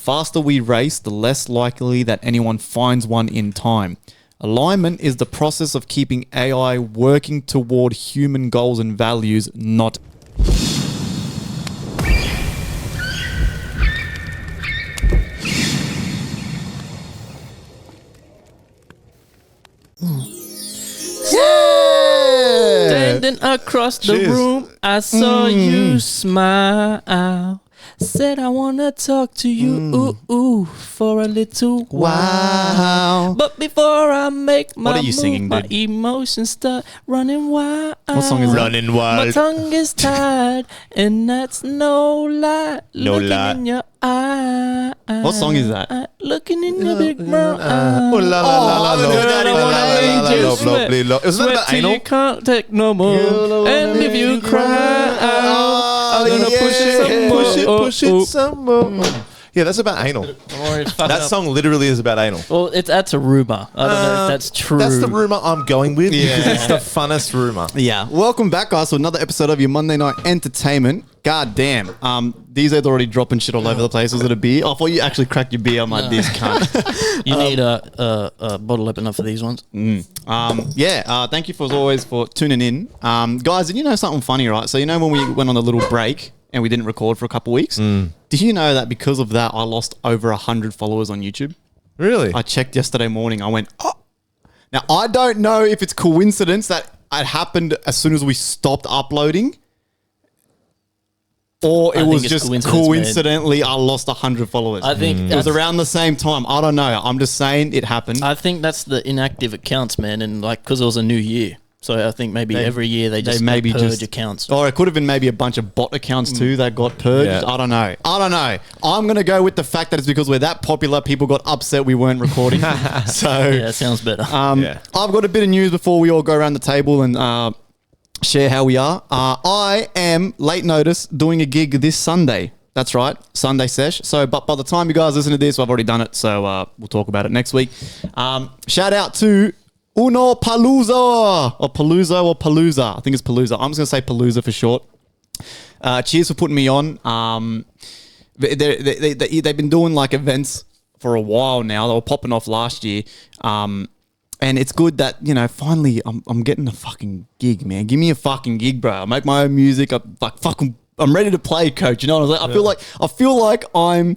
faster we race, the less likely that anyone finds one in time. Alignment is the process of keeping AI working toward human goals and values, not... Standing across the room, I saw you smile. Said I wanna talk to you for a little while. But before I make my What are you singing, move, my dude? emotions start running wild. What song is that? Running wild. My tongue is tired, and that's no lie. No Looking lie. in your eye. What song is that? Looking in your big brown eye. Oh, la, la, la, la, I haven't heard that in la, one la, of la, la, ages. la, lovely, lo- Isn't that Sweat about till anal? you can't take no more. And if you cry out, I'm gonna push it some more. Push it some more. Yeah, that's about anal. That song literally is about anal. Well, that's a rumor. I don't know if that's true. That's the rumor I'm going with because it's the funnest rumor. Yeah. Welcome back, guys, to another episode of your Monday Night Entertainment. God damn. These are already dropping shit all over the place. Was it a beer? I thought you actually cracked your beer. I'm like, this cunt. You need a bottle opener for these ones. Thank you as always for tuning in. Guys, did you know something funny, right? So, you know when we went on a little break and we didn't record for a couple of weeks? Did you know that because of that, I lost over 100 followers on YouTube? Really? I checked yesterday morning. I went, oh. Now, I don't know if it's coincidence that it happened as soon as we stopped uploading, or it I was think it's just coincidence, coincidentally I lost 100 followers. I think it was around the same time. I don't know. I'm just saying it happened. I think that's the inactive accounts, man, and like because it was a new year, so I think maybe every year they just maybe purge just accounts. Or it could have been maybe a bunch of bot accounts too that got purged. Yeah. I don't know. I'm going to go with the fact that it's because we're that popular. People got upset we weren't recording. So Yeah, sounds better. Yeah. I've got a bit of news before we all go around the table and share how we are. I am late notice doing a gig this Sunday. That's right, Sunday sesh. So, but by the time you guys listen to this, I've already done it. So we'll talk about it next week. Shout out to Uno Palooza or Palooza. I think it's Palooza. I'm just going to say Palooza for short. Cheers for putting me on. They've been doing like events for a while now. They were popping off last year. And it's good that, you know, finally I'm getting a fucking gig, man. Give me a fucking gig, bro. I make my own music. I'm ready to play, coach. You know what I'm saying? I feel like I'm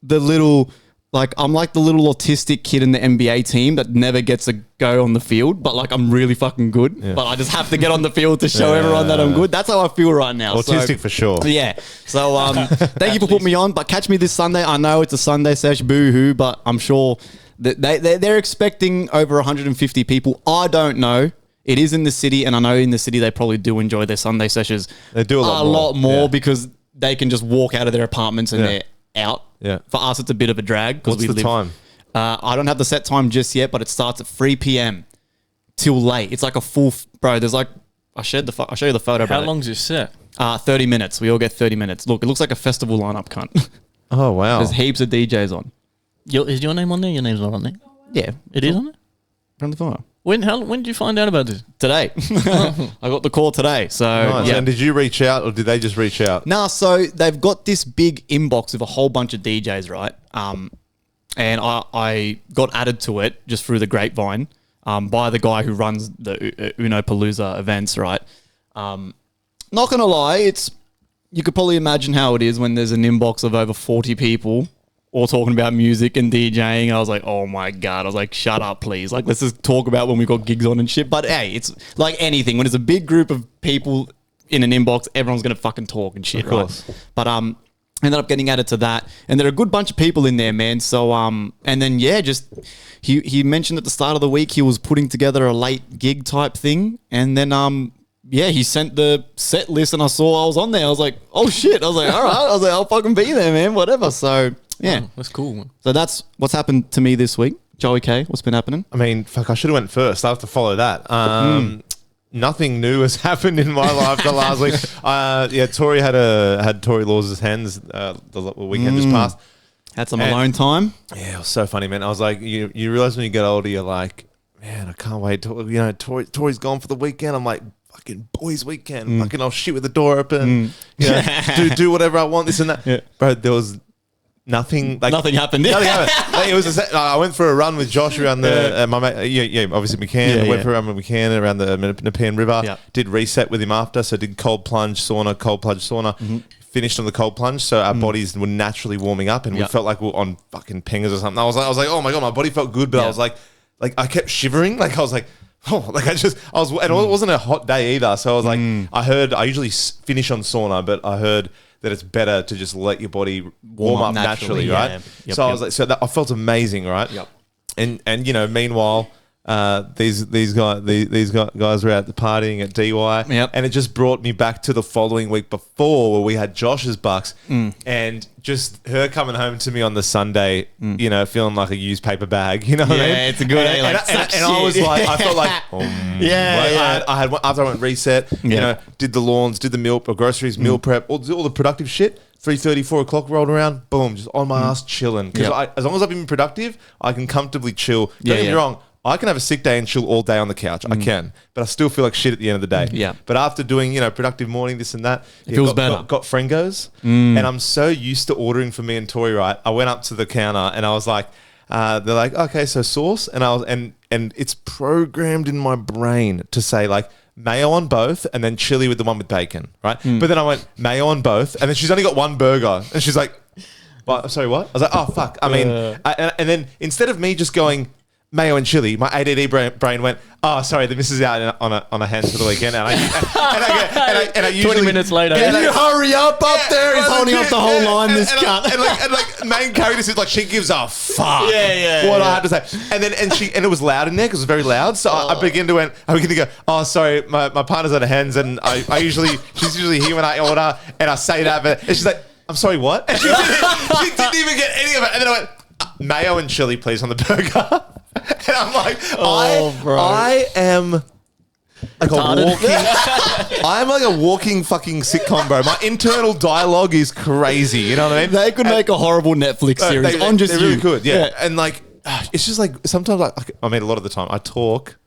the little... Like, I'm like the little autistic kid in the NBA team that never gets a go on the field, but like I'm really fucking good. Yeah. But I just have to get on the field to show everyone that I'm good. That's how I feel right now. Autistic for sure. Yeah. So thank you for putting me on. But catch me this Sunday. I know it's a Sunday sesh, boo-hoo, but I'm sure that they're expecting over 150 people. I don't know. It is in the city, and I know in the city they probably do enjoy their Sunday sessions. They do a lot more because they can just walk out of their apartments and they're out. Yeah. For us, it's a bit of a drag. What's the time? I don't have the set time just yet, but it starts at 3 p.m. till late. It's like a full... Bro, there's like... I'll show you the photo, bro. How long's your set? 30 minutes. We all get 30 minutes. Look, it looks like a festival lineup, cunt. Oh, wow. There's heaps of DJs on. Is your name on there? Your name's not on there. Yeah. It is on there? FriendlyFire. When did you find out about this? Today. I got the call today. So, Nice. yeah. And did you reach out or did they just reach out? No, so they've got this big inbox with a whole bunch of DJs, right? And I got added to it just through the grapevine by the guy who runs the Uno Palooza events, right? Not going to lie, you could probably imagine how it is when there's an inbox of over 40 people all talking about music and DJing. I was like, oh my God. I was like, shut up, please. Like, let's just talk about when we got gigs on and shit. But hey, it's like anything. When there's a big group of people in an inbox, everyone's going to fucking talk and shit, Of course. right? But ended up getting added to that. And there are a good bunch of people in there, man. So, and then, yeah, just he mentioned at the start of the week he was putting together a late gig type thing. And then, yeah, he sent the set list and I saw I was on there. I was like, oh shit. I was like, all right. I was like, I'll fucking be there, man. Whatever. So, yeah. Oh, that's cool, man. So that's what's happened to me this week. Joey K, what's been happening? I mean, fuck, I should have went first. I have to follow that. Nothing new has happened in my life the last week. Yeah, Tori had Tori Laws' hands the weekend just passed. Had some alone time. Yeah, it was so funny, man. I was like, you realize when you get older, you're like, man, I can't wait. Tori's gone for the weekend. I'm like, fucking boys' weekend. Fucking, I'll shit with the door open. You know, do whatever I want, this and that. Yeah. Bro, there was nothing happened. Nothing happened. Like, it was. I went for a run with Josh around the my mate, obviously McCann. I went for a run with McCann around the Nepean River. Yeah. Did reset with him after, so did cold plunge sauna. Mm-hmm. Finished on the cold plunge, so our bodies were naturally warming up, and we felt like we were on fucking pingers or something. I was like, oh my god, my body felt good, but I was like I kept shivering. Like I was like, oh, like and it wasn't a hot day either. So I was like, I usually finish on sauna, but I heard that it's better to just let your body warm up naturally, right? Yeah. Yep, so I was like, I felt amazing, right? Yep. And meanwhile, these guys were out partying at DY, and it just brought me back to the following week before where we had Josh's bucks, and just her coming home to me on the Sunday, feeling like a used paper bag, what I mean? Yeah, it's a good day. And I was like, I felt like, I had after I went reset, did the lawns, did the meal groceries, meal prep, all the productive shit. 3:30, 4 o'clock rolled around, boom, just on my ass chilling. Because as long as I've been productive, I can comfortably chill. Don't get me wrong. I can have a sick day and chill all day on the couch. I can. But I still feel like shit at the end of the day. Yeah. But after doing, productive morning, this and that, it feels better. Got Frengos. And I'm so used to ordering for me and Tori, right? I went up to the counter and I was like, they're like, okay, so sauce. And I was and it's programmed in my brain to say like mayo on both and then chili with the one with bacon, right? But then I went mayo on both and then she's only got one burger. And she's like, what? Sorry, what? I was like, oh, fuck. I mean, and then instead of me just going, mayo and chili, my ADD brain went, oh, sorry, the missus out on a hands for the weekend. And I usually 20 minutes later. Can you hurry up there? He's holding up the whole line, this cunt. And like main character is like, she gives a fuck what I I have to say. And then, and it was loud in there because it was very loud. So I begin to go, oh, sorry, my partner's at a hands and she's usually here when I order and I say that, but she's like, I'm sorry, what? And she didn't even get any of it. And then I went, mayo and chili, please, on the burger. And I'm like, I am like a walking fucking sitcom, bro. My internal dialogue is crazy. You know what I mean? They could make a horrible Netflix series on just they you. Really could, yeah. And like, it's just like sometimes I mean, a lot of the time I talk,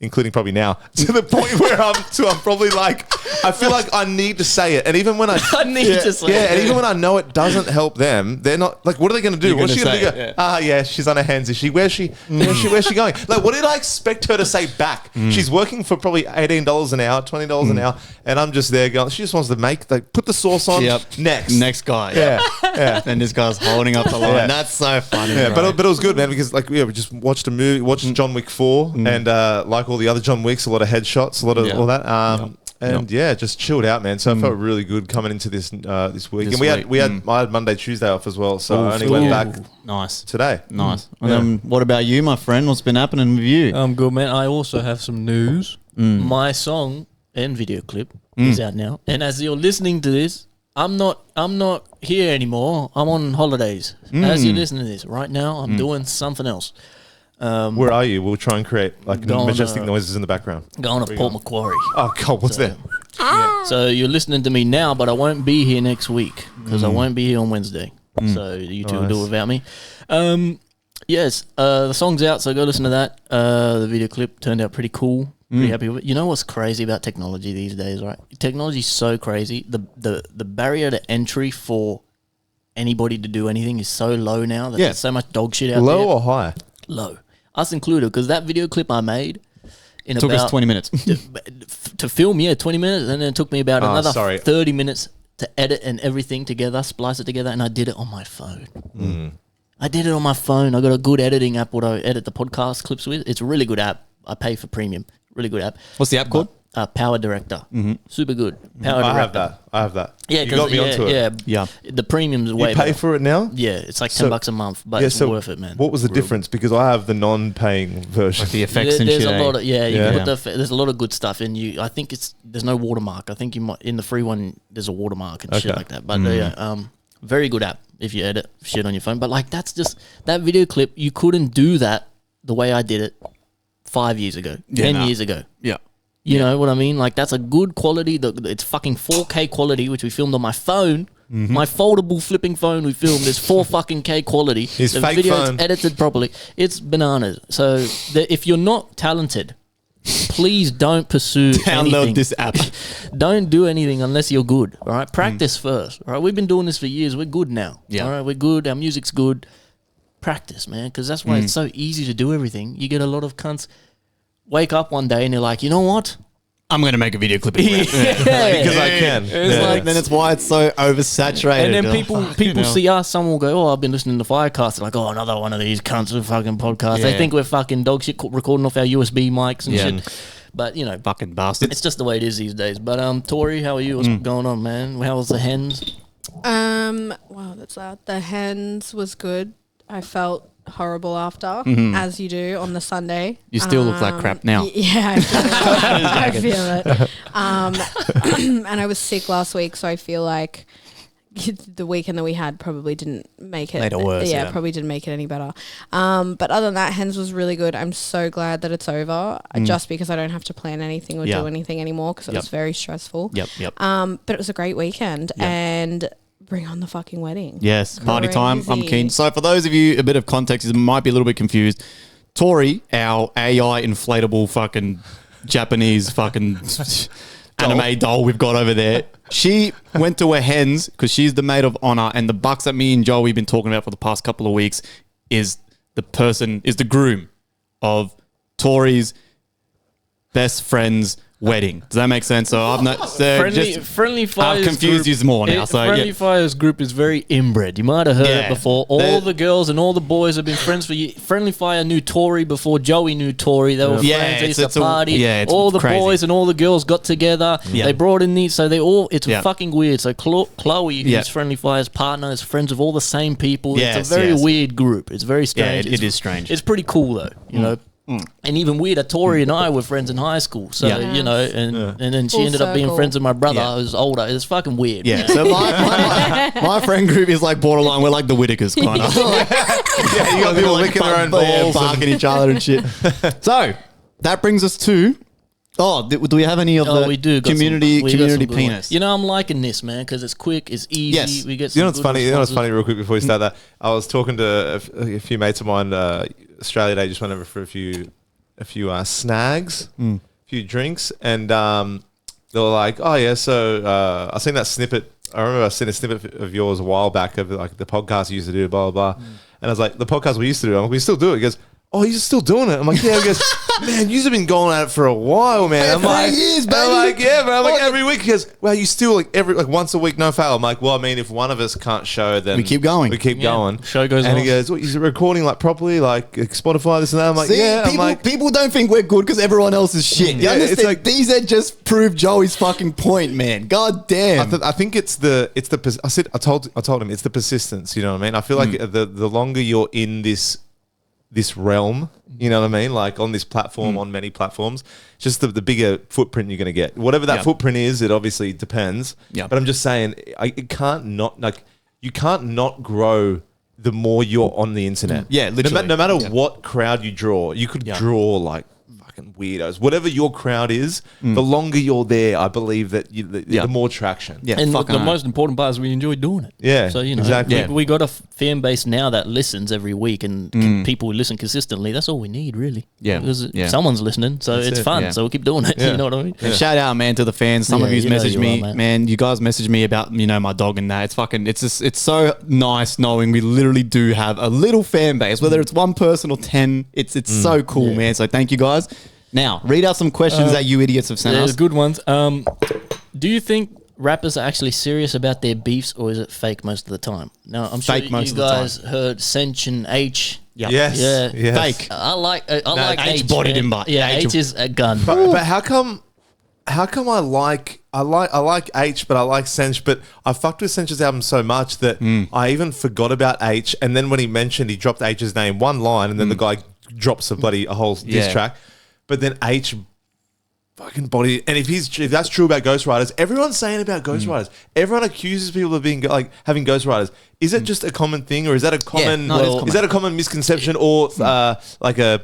including probably now, to the point where I'm probably like, I feel like I need to say it. And even when I need to say it. And even when I know it doesn't help them, they're not like, what are they going to do? What's she going to do? She's on her hands. Is she? Where's she going? Like, what did I expect her to say back? She's working for probably $18 an hour, $20 an hour. And I'm just there going, she just wants to put the sauce on. Next guy. Yeah. And this guy's holding up the line. Yeah. That's so funny. Yeah, but it was good, man, because like, we just watched a movie, watched John Wick 4 and like all the other John Wicks, a lot of headshots, a lot of all that. Just chilled out, man. So I felt really good coming into this week. I had Monday, Tuesday off as well. So I only went back today. Nice. And then what about you, my friend? What's been happening with you? I'm good, man. I also have some news. My song and video clip is out now. And as you're listening to this, I'm not here anymore. I'm on holidays. As you're listening to this right now, I'm doing something else. Where are you? We'll try and create like majestic noises in the background. Going to Port Macquarie. Oh God, what's that? Yeah. So you're listening to me now, but I won't be here next week because I won't be here on Wednesday. So you two will do it without me. Yes, the song's out, so go listen to that. The video clip turned out pretty cool. Pretty happy with it. You know what's crazy about technology these days, right? Technology's so crazy. The barrier to entry for anybody to do anything is so low now that there's so much dog shit out there. Low or high? Low. Us included, because that video clip I made took us 20 minutes to film. 20 minutes, and then it took me about another 30 minutes to edit and everything together, splice it together, and I did it on my phone. I did it on my phone. I got a good editing app what I edit the podcast clips with. It's a really good app. I pay for premium. Really good app. What's the app called? Power Director. Super good. Power Director. I have that. Yeah, you got me onto it. Yeah. The premium's way You pay for it now? Yeah, it's like $10 a month, but it's worth it, man. What was the difference? Because I have the non-paying version. Like the effects and there's shit. A lot of, there's a lot of good stuff in you. I think there's no watermark. I think you might in the free one there's a watermark and shit like that. But very good app if you edit shit on your phone. But like that's just that video clip. You couldn't do that the way I did it 5 years ago, 10 years ago. Yeah. You know what I mean? Like, that's a good quality. It's fucking 4K quality, which we filmed on my phone. My foldable flipping phone we filmed is 4 fucking K quality. His the fake video's phone. edited properly. It's bananas. So, if you're not talented, please don't pursue Download anything. this app. Don't do anything unless you're good. All right, practice first. All right, we've been doing this for years. We're good now. Yeah. All right, we're good. Our music's good. Practice, man, because that's why it's so easy to do everything. You get a lot of cunts wake up one day and they're like, you know what? I'm going to make a video clip of it. Because I can. It's like, Then it's why it's so oversaturated. and then You're people like, you know. see us. Someone will go, "Oh, I've been listening to FireCast." They're like, "Oh, another one of these cunts with fucking podcasts." They Yeah. think we're fucking dog shit recording off our USB mics and Yeah. shit. But you know, Fucking bastards. it's just the way it is these days. But Tori, how are you? What's going on, man? How was the hens? Wow, that's loud. The hens was good. I felt horrible after, as you do on the Sunday. You still look like crap now. Yeah, I feel it. I feel it. And I was sick last week, so I feel like the weekend that we had probably didn't make it. Made it worse, yeah. Probably didn't make it any better. But other than that, hens was really good. I'm so glad that it's over, just because I don't have to plan anything or do anything anymore because it was very stressful. Yep. But it was a great weekend, and bring on the fucking wedding. Yes, party time. I'm Crazy. keen. So for those of you, a bit of context, you might be a little bit confused. Tori, our AI inflatable fucking Japanese fucking anime doll we've got over there, she went to her hens because she's the maid of honor, and the bucks that me and Joe we've been talking about for the past couple of weeks is the groom of Tori's best friend's wedding. Does that make sense? So I've not FriendlyFire's I've confused you more now. So FriendlyFire's group is very inbred. You might have heard Yeah. it before. All the girls and all the boys have been friends for years. FriendlyFire knew Tori before Joey knew Tori. They were Yeah, friends. They used it's to a- party. yeah, it's all the crazy. boys and all the girls got together. Yeah. They brought in these, so they all. It's Yeah. fucking weird. So Chloe, Yeah. who's FriendlyFire's partner, is friends with all the same people. Yes, it's a very yes. weird group. It's very strange. it is strange. It's pretty cool though. You know. And even weirder, Tori and I were friends in high school. So, Yeah. you know, and then she Full ended up being circle. friends with my brother Yeah. who's older. It's fucking weird. Yeah, man. so my friend group is like borderline. We're like the Whitakers, kind of. Yeah, you got people licking their own balls. barking each other and shit. So that brings us to. Oh, do we have any of the we do got community some- we got some community good ones. penis? You know, I'm liking this, man, because it's quick, it's easy. Yes. We get some You know what's good funny? You know what's responses. funny? Real quick before we start that, I was talking to a few mates of mine. Australia Day just went over for a few snags, a few drinks, and they were like, "Oh yeah, so I seen that snippet. I remember I seen a snippet of yours a while back of like the podcast you used to do, blah blah blah." And I was like, "The podcast we used to do, I'm like, we still do it." He goes, "Oh, you're still doing it?" I'm like, "Yeah." He goes, "Man, you've been going at it for a while, man." I'm 3 like, years, and I'm baby. like, "Yeah, man." I'm like, every week. He goes, "Well, you still like once a week, no fail." I'm like, "Well, I mean, if one of us can't show, then We keep going. We keep Yeah, going." show goes and on. he goes, "What? Is it recording like properly, like Spotify, this and that?" I'm like, See, "Yeah." I'm people, like, people don't think we're good because everyone else is shit. You Yeah, it's understand? like- These are just prove Joey's fucking point, man. God damn. I think it's the I told him it's the persistence. You know what I mean? I feel like the longer you're in this realm, you know what I mean? Like on this platform, on many platforms, just the bigger footprint you're going to get. Whatever that Yeah. footprint is, it obviously depends. Yeah. But I'm just saying, you can't not grow the more you're on the internet. Yeah, literally. No matter Yeah. what crowd you draw, you could Yeah. draw like fucking weirdos. Whatever your crowd is, the longer you're there, I believe that Yeah. the more traction. Yeah, And fucking the hell. most important part is we enjoy doing it. Yeah, So, you know, exactly. Yeah. we got a fan base now that listens every week and people who listen consistently. That's all we need, really. Yeah. Because Yeah. someone's listening, so it's it. fun. Yeah. So we'll keep doing it. Yeah. You know what I mean? And shout out, man, to the fans. Some of Yeah, you's you know messaged you me, are, man. You guys messaged me about my dog and that. It's fucking. It's just. It's so nice knowing we literally do have a little fan base, whether it's one person or 10. It's so cool, man. So thank you guys. Now read out some questions that you idiots have sent There's us. good ones. Do you think rappers are actually serious about their beefs, or is it fake most of the time? Now, I'm Fake sure most you of the time. guys heard Sench and H. Yep. Yes. Yeah. Yes. Fake. I like H H. bodied man. him, but yeah, H- H is a gun. But how come I like H, but I like Sench, but I fucked with Sench's album so much that I even forgot about H. And then when he dropped H's name, one line, and then the guy drops a whole diss Yeah. track. But then H fucking body. And if that's true about ghostwriters, everyone's saying about ghostwriters. Everyone accuses people of being like having ghostwriters. Is it just a common thing, or is that a common? no, it is common. Is that a common misconception, or like a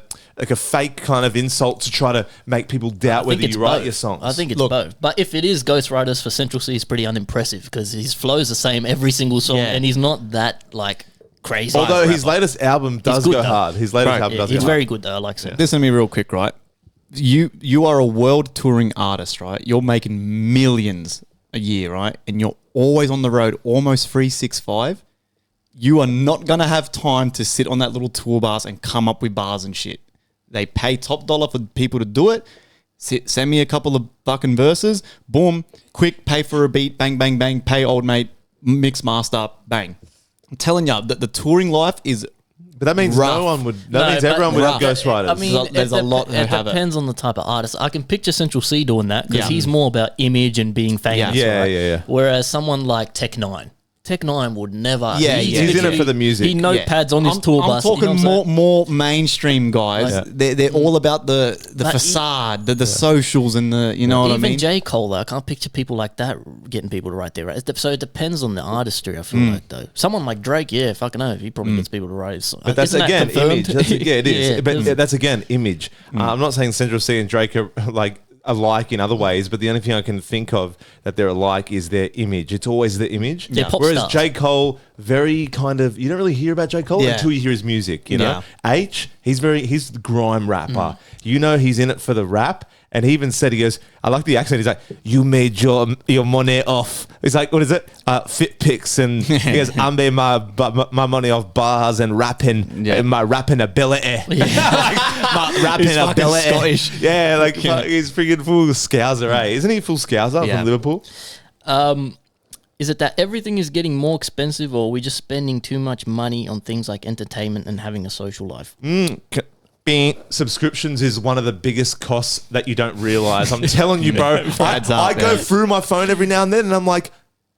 fake kind of insult to try to make people doubt whether you write both. your songs? I think it's Look. both. But if it is ghostwriters for Central C, it's pretty unimpressive because his flow's the same every single song, Yeah. and he's not that like crazy. Although rapper. his latest album does good go though. hard. His latest Bro, album Yeah, does he's go very hard. good though. I like Sench. Listen to me real quick, right? you are a world touring artist, right? You're making millions a year, right? And you're always on the road, almost 365. You are not going to have time to sit on that little tour bus and come up with bars and shit. They pay top dollar for people to do it. Send me a couple of fucking verses. Boom. Quick, pay for a beat. Bang, bang, bang. Pay old mate. Mix, master. Bang. I'm telling you that the touring life is But that means rough. no one would. That means everyone would have ghostwriters. I mean, There's a lot who It have it. depends on the type of artist. I can picture Central C doing that because Yeah. he's more about image and being famous. Yeah, right? yeah. Whereas someone like Tech9 would never. Yeah, He's in it literally- for the music. He notepads on his I'm, tour I'm bus. you know talking what I'm saying? more mainstream guys. Yeah. They're all about the Like, facade, the socials, and the you know what I Even mean. J. Cole, though, I can't picture people like that getting people to write their raps. So it depends on the artistry, I feel like, though. Someone like Drake, yeah, fucking know. He probably gets people to write his. But that's Isn't that again confirmed? image. That's, yeah, it is. Yeah, but that's again image. I'm not saying Central C and Drake are like alike in other ways, but the only thing I can think of that they're alike is their image. It's always the image. They're pop Whereas stars. J. Cole, very kind of, you don't really hear about J. Cole Yeah. until you hear his music, you know? H, he's the grime rapper. You know he's in it for the rap. And he even said, he goes, I like the accent. He's like, you made your money off. He's like, what is it? Fit pics. And he goes, I made my money off bars and rapping, and my rapping ability. Like, my rapping He's fucking ability. Scottish. Yeah, like he's freaking full Scouser, eh? Isn't he full Scouser Yeah. from Liverpool? Is it that everything is getting more expensive, or are we just spending too much money on things like entertainment and having a social life? Subscriptions is one of the biggest costs that you don't realize. I'm telling you, bro. I go through my phone every now and then, and I'm like,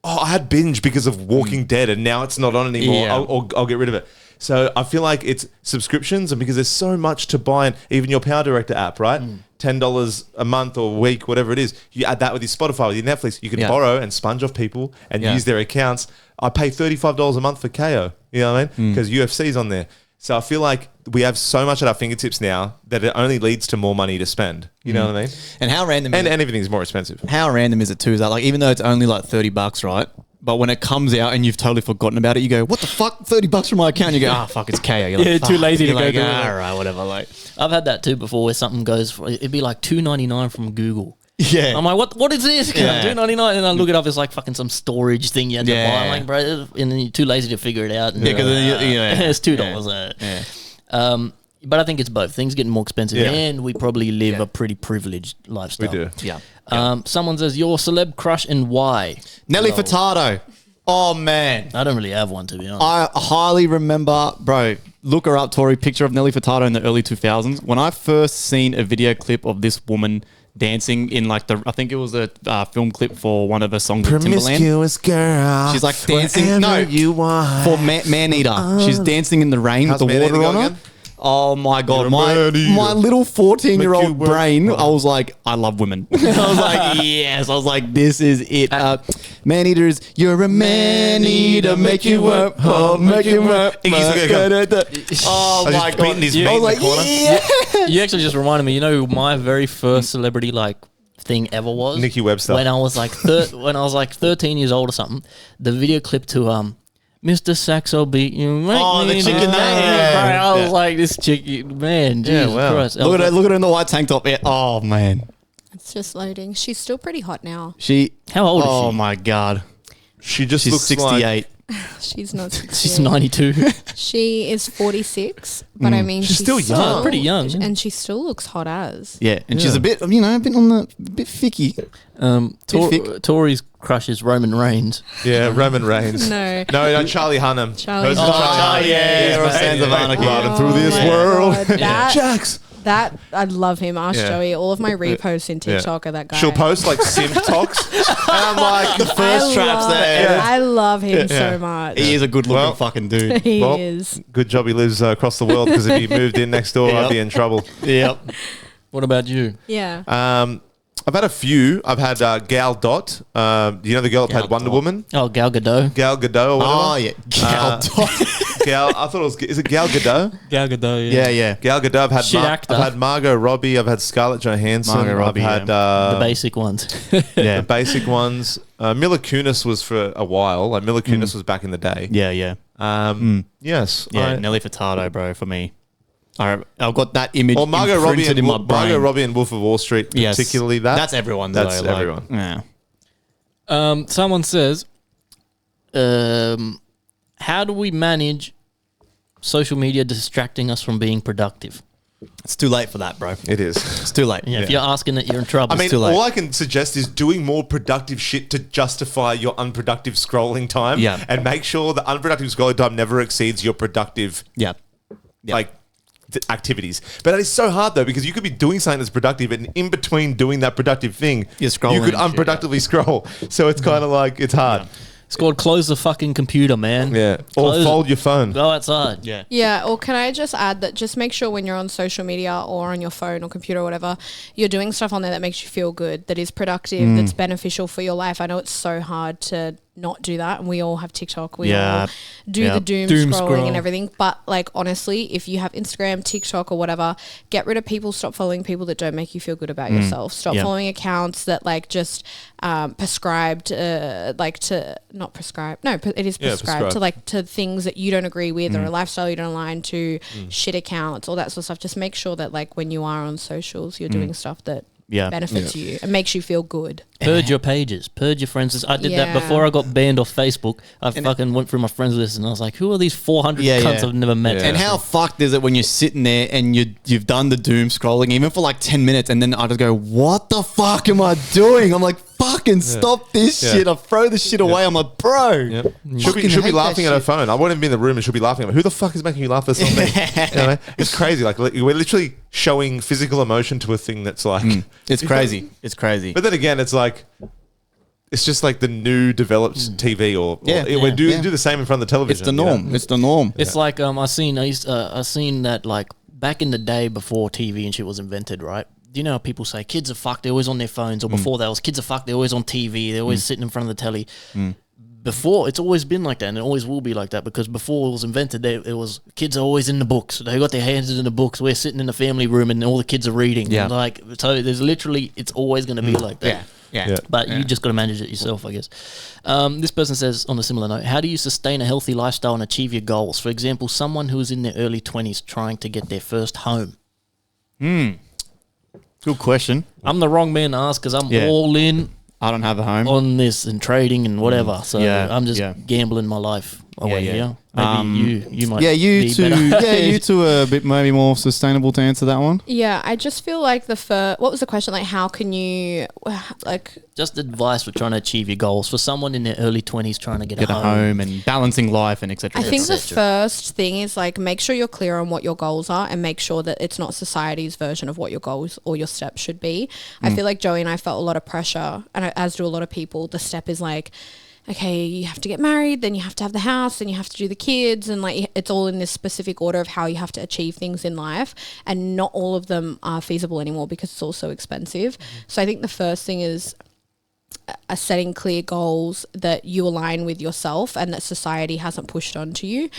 oh, I had binge because of Walking Dead, and now it's not on anymore. Yeah. I'll get rid of it. So I feel like it's subscriptions, and because there's so much to buy, and even your Power Director app, right? $10 a month or a week, whatever it is. You add that with your Spotify, with your Netflix. You can borrow and sponge off people and use their accounts. I pay $35 a month for KO. You know what I mean? Because UFC's on there. So I feel like we have so much at our fingertips now that it only leads to more money to spend. You know what I mean? And how random And everything's more expensive. how random is it too? Is that like even though it's only like $30, right? But when it comes out and you've totally forgotten about it, you go, "What the fuck? $30 from my account?" You go, "Ah, fuck, it's KO." You're like, Yeah, too "Fuck." lazy to You're go like, do it. All right, whatever. Like, I've had that too before, where something goes for it'd be like $2.99 from Google. yeah, I'm like, what is this? Yeah. $2.99, and I look it up. It's like fucking some storage thing you had to Yeah. buy. I'm like, bro, and then you're too lazy to figure it out. And, Yeah, 'cause then it's $2. yeah. But I think it's both. Things getting more expensive, Yeah. and we probably live a pretty privileged lifestyle. We do. yeah. Someone says your celeb crush and why. Nelly Oh, Furtado. Oh man, I don't really have one, to be honest. I highly remember, bro. Look her up, Tori. Picture of Nelly Furtado in the early 2000s. When I first seen a video clip of this woman dancing in like I think it was a film clip for one of her songs with Timbaland. Promiscuous girl. She's like dancing. No, you want. for Man Eater. She's dancing in the rain How's with the Man water Eater on go her. again? Oh my god, You're a man eater. my little 14-year-old Make you work brain. hard. I was like, I love women. I was like, yes. I was like, this is it. Man eaters, you're a man eater. Make you work hard, make you work. Oh I my just god, beating his I meat was in like, the corner. yeah. You actually just reminded me. You know who my very first celebrity thing ever was? Nikki Webster. When I was like 13 years old or something. The video clip to Mr. Saxo beat you. Oh, the chicken name. name. I was like, this chick, man, Jesus wow. Christ. Look at her in the white tank top. Yeah. Oh man, It's just loading. She's still pretty hot now. she. How old is she? Oh my god, She just she's looks 68. She's not 68. She's 92. She is 46, but I mean, She's still young. Oh, pretty young, yeah. and she still looks hot as. Yeah, and she's a bit, a bit on the bit thicky. thick. Tori's crush is Roman Reigns. Yeah, Roman Reigns. No. No, Charlie Hunnam. Charlie Hers is Hunnam. Charlie. yeah, or Sons of Anarchy. Riding through this my world. God, that, Jax. that I love him. Ask Yeah. Joey. All of my reposts in TikTok are that guy. She'll post like simp talks. And I'm like, the first traps there. I love him so much. He is a good looking Well, fucking dude. He well, is. good job he lives across the world, because if he moved in next door, I'd be in trouble. Yep. What about you? Yeah. I've had a few. I've had Gal Dot. You know the girl that Gal played Wonder Dot. Woman? Oh, Gal Gadot. Gal Gadot or whatever? Oh yeah. Gal, I thought it was, is it Gal Gadot? Gal Gadot, Yeah, yeah. Gal Gadot. I've had, Shit actor. I've had Margot Robbie. I've had Scarlett Johansson. Margot Robbie, I've had the basic ones. Yeah. the basic ones. Mila Kunis was for a while. Like Mila Kunis was back in the day. Yeah, yeah. Yes. Yeah, I- Nelly Furtado, bro, for me. I've got that image Or Margot Robbie imprinted in my brain. Margot Robbie and Wolf of Wall Street, particularly that. That's everyone. That's though, everyone. Yeah. Someone says, how do we manage social media distracting us from being productive? It's too late for that, bro. It is. It's too late. Yeah, if you're asking it, you're in trouble. I mean, too late. all I can suggest is doing more productive shit to justify your unproductive scrolling time. Yeah. And make sure the unproductive scrolling time never exceeds your productive, Yeah. activities. But that is so hard though, because you could be doing something that's productive, and in between doing that productive thing, You're scrolling you could and shit, unproductively scroll. So it's kind of like, it's hard. It's called close the fucking computer, man. Yeah. Or Close fold your phone. Go outside. Yeah. Yeah, or can I just add that just make sure when you're on social media or on your phone or computer or whatever, you're doing stuff on there that makes you feel good, that is productive, that's beneficial for your life. I know it's so hard to not do that, and we all have TikTok. We all do the doom scrolling and everything. But like honestly, if you have Instagram, TikTok, or whatever, get rid of people. Stop following people that don't make you feel good about yourself. Stop following accounts that like just prescribed, like to not prescribe. No, it is prescribed to like to things that you don't agree with or a lifestyle you don't align to. Shit accounts, all that sort of stuff. Just make sure that like when you are on socials, you're doing stuff that benefits you and makes you feel good. Purge your pages, purge your friends. I did that before I got banned off Facebook. I fucking went through my friends list and I was like, who are these 400 cunts I've never met? And how fucked is it when you're sitting there and you've done the doom scrolling even for like 10 minutes, and then I just go, what the fuck am I doing? I'm like, fucking stop this shit. I throw the shit away. I'm like, bro. Yep. She'll be laughing at her phone. I wouldn't even be in the room and she'll be laughing at me. Who the fuck is making you laugh? That's not me. You know, it's crazy. Like we're literally showing physical emotion to a thing that's like... It's crazy. It's crazy. But then again, it's like... It's just like the new developed TV, or we do the same in front of the television. It's the norm. You know? It's the norm. It's like I seen that like back in the day before TV and shit was invented, right? Do you know how people say kids are fucked, they're always on their phones, or before that was kids are fucked, they're always on TV, they're always sitting in front of the telly. Before, it's always been like that, and it always will be like that, because before it was invented, it was kids are always in the books. They got their hands in the books. We're sitting in the family room, and all the kids are reading. Yeah. Like, so there's literally, it's always going to be like that. Yeah. But you just got to manage it yourself, I guess. This person says, on a similar note, how do you sustain a healthy lifestyle and achieve your goals? For example, someone who is in their early 20s trying to get their first home. Good question. I'm the wrong man to ask because I'm all in I don't have a home. on this and trading and whatever. So I'm just gambling my life away here. Maybe you might be better. You two are a bit maybe more sustainable to answer that one. Yeah, I just feel like what was the question? Like, how can you, like... Just advice for trying to achieve your goals for someone in their early 20s trying to get a home and balancing life and etc. I think the first thing is like make sure you're clear on what your goals are and make sure that it's not society's version of what your goals or your steps should be. I feel like Joey and I felt a lot of pressure, and as do a lot of people. The step is like, okay, you have to get married, then you have to have the house, then you have to do the kids, and like it's all in this specific order of how you have to achieve things in life, and not all of them are feasible anymore because it's all so expensive. So I think the first thing is setting clear goals that you align with yourself and that society hasn't pushed onto you.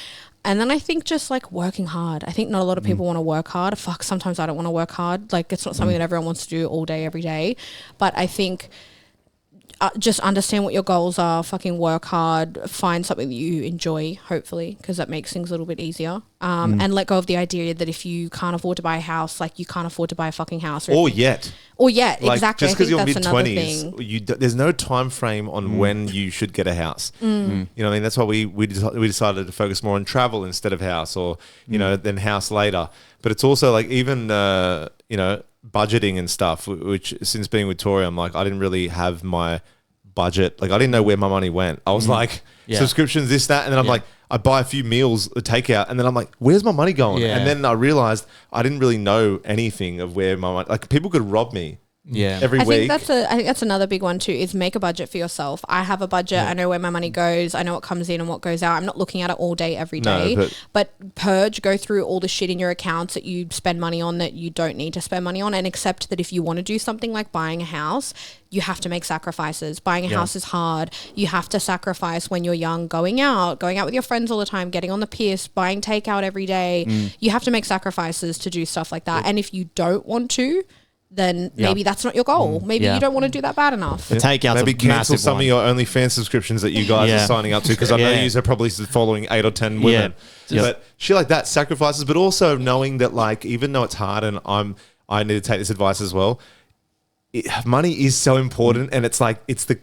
And then I think just like working hard. I think not a lot of people want to work hard. Fuck, sometimes I don't want to work hard. Like it's not something that everyone wants to do all day, every day. But I think just understand what your goals are, fucking work hard, find something that you enjoy, hopefully, because that makes things a little bit easier. And let go of the idea that if you can't afford to buy a house, like you can't afford to buy a fucking house. Or yet, like, Just exactly. because you're mid-20s, there's no time frame on when you should get a house. You know what I mean? That's why we decided to focus more on travel instead of house, or, you know, then house later. But it's also like even, you know, budgeting and stuff, which since being with Tori, I'm like, I didn't really have my budget. Like I didn't know where my money went. I was like, subscriptions, this, that. And then I'm like, I buy a few meals, a takeout. And then I'm like, where's my money going? And then I realized I didn't really know anything of where my money, like people could rob me. Every week. I think that's another big one too, is make a budget for yourself. I have a budget. I know where my money goes. I know what comes in and what goes out. I'm not looking at it all day, every day. But purge, go through all the shit in your accounts that you spend money on that you don't need to spend money on, and accept that if you want to do something like buying a house, you have to make sacrifices. Buying a house is hard. You have to sacrifice when you're young, going out with your friends all the time, getting on the piss, buying takeout every day. You have to make sacrifices to do stuff like that. And if you don't want to, then maybe that's not your goal. Maybe you don't want to do that bad enough. The takeout's maybe a cancel massive some one. of your OnlyFans subscriptions that you guys are signing up to, because I know you are probably following 8 or 10 women. But shit like that, sacrifices, but also knowing that, like, even though it's hard, and I need to take this advice as well. Money is so important, and it's like it's the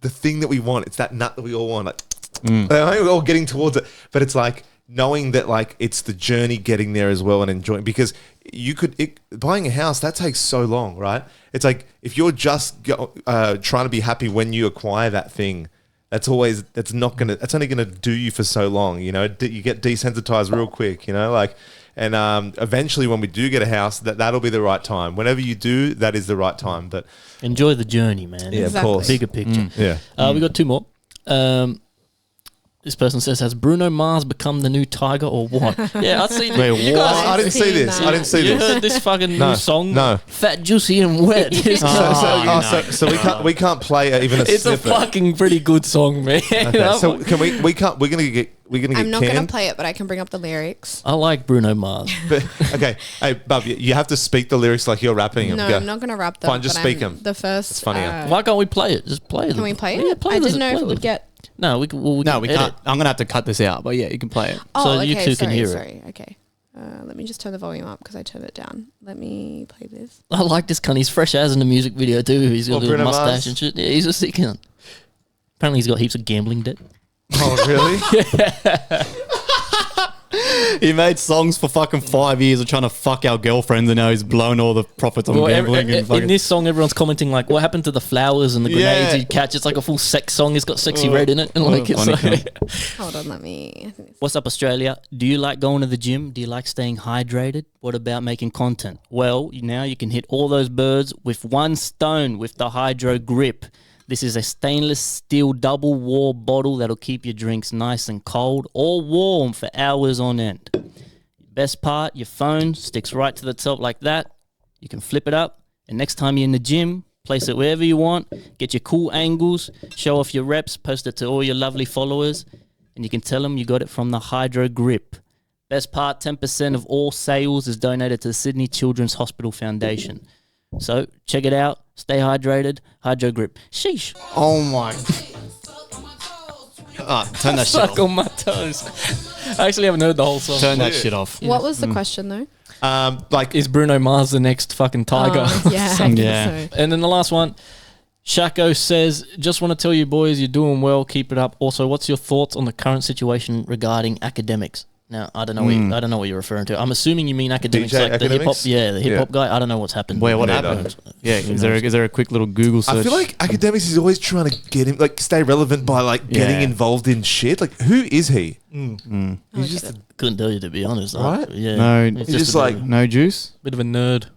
thing that we want. It's that nut that we all want. Like, I think we're all getting towards it, but it's like knowing that, like, it's the journey getting there as well, and enjoying, because buying a house, that takes so long, right? It's like if you're just trying to be happy when you acquire that thing, that's only gonna do you for so long. You know, you get desensitized real quick. You know, like. And eventually, when we do get a house, that'll be the right time. Whenever you do, that is the right time. But enjoy the journey, man. Yeah, exactly. Of course. Bigger picture. We got 2 more. This person says, has Bruno Mars become the new Tiger or what? Yeah, I've seen Wait, what? I didn't see this. I didn't see You this. heard this fucking new song? No. Fat, Juicy and Wet. So we can't play even a It's snippet. a fucking pretty good song, man. Okay, so can we're gonna get I'm not canned. going to play it, but I can bring up the lyrics. I like Bruno Mars. But, okay, hey, Bub, you have to speak the lyrics like you're rapping them. No, Go. I'm not going to rap them. Fine, just speak them. The first... It's funnier. Why can't we play it? Just play it. Can we play it? Yeah, play I this, didn't know if play it would this. get... No, we No, can we edit. can't. I'm gonna have to cut this out, but yeah, you can play it. Oh, So okay, you two can hear it. Sorry, okay. Let me just turn the volume up because I turned it down. Let me play this. I like this cunt. He's fresh as in the music video too. He's got a little Bruno mustache Mars? and shit. Yeah, he's a sick cunt. Apparently he's got heaps of gambling debt. Oh, really? He made songs for fucking 5 years of trying to fuck our girlfriends, and now he's blown all the profits on gambling. In this song, everyone's commenting like, "What happened to the flowers and the grenades he'd catch?" It's like a full sex song. It's got sexy red in it, and like it's like, Hold on, let me... what's up, Australia? Do you like going to the gym? Do you like staying hydrated? What about making content? Well, now you can hit all those birds with one stone with the Hydro Grip. This is a stainless steel double wall bottle that'll keep your drinks nice and cold or warm for hours on end. Best part, your phone sticks right to the top like that. You can flip it up, and next time you're in the gym, place it wherever you want, get your cool angles, show off your reps, post it to all your lovely followers, and you can tell them you got it from the Hydro Grip. Best part, 10% of all sales is donated to the Sydney Children's Hospital Foundation. So check it out. Stay hydrated. Hydro Grip. Sheesh. Oh my! Turn that shit Suck off. on my toes. I actually haven't heard the whole song. Turn that shit off. What was the question, though? Like, Is Bruno Mars the next fucking Tiger? Oh, yeah, I think Yeah. so. And then the last one, Shako says, just want to tell you boys, you're doing well. Keep it up. Also, what's your thoughts on the current situation regarding academics? Now, I don't know. I don't know what you're referring to. I'm assuming you mean academics, DJ like the hip hop. academics? Yeah, the hip hop guy. I don't know what's happened. Wait, what Neither. happened? Yeah, is there a quick little Google search? I feel like academics is always trying to get him, like, stay relevant by, like, getting involved in shit. Like, who is he? He's just Couldn't tell you, to be honest. Right? Yeah. No, It's he's just a like, no juice. bit of a nerd.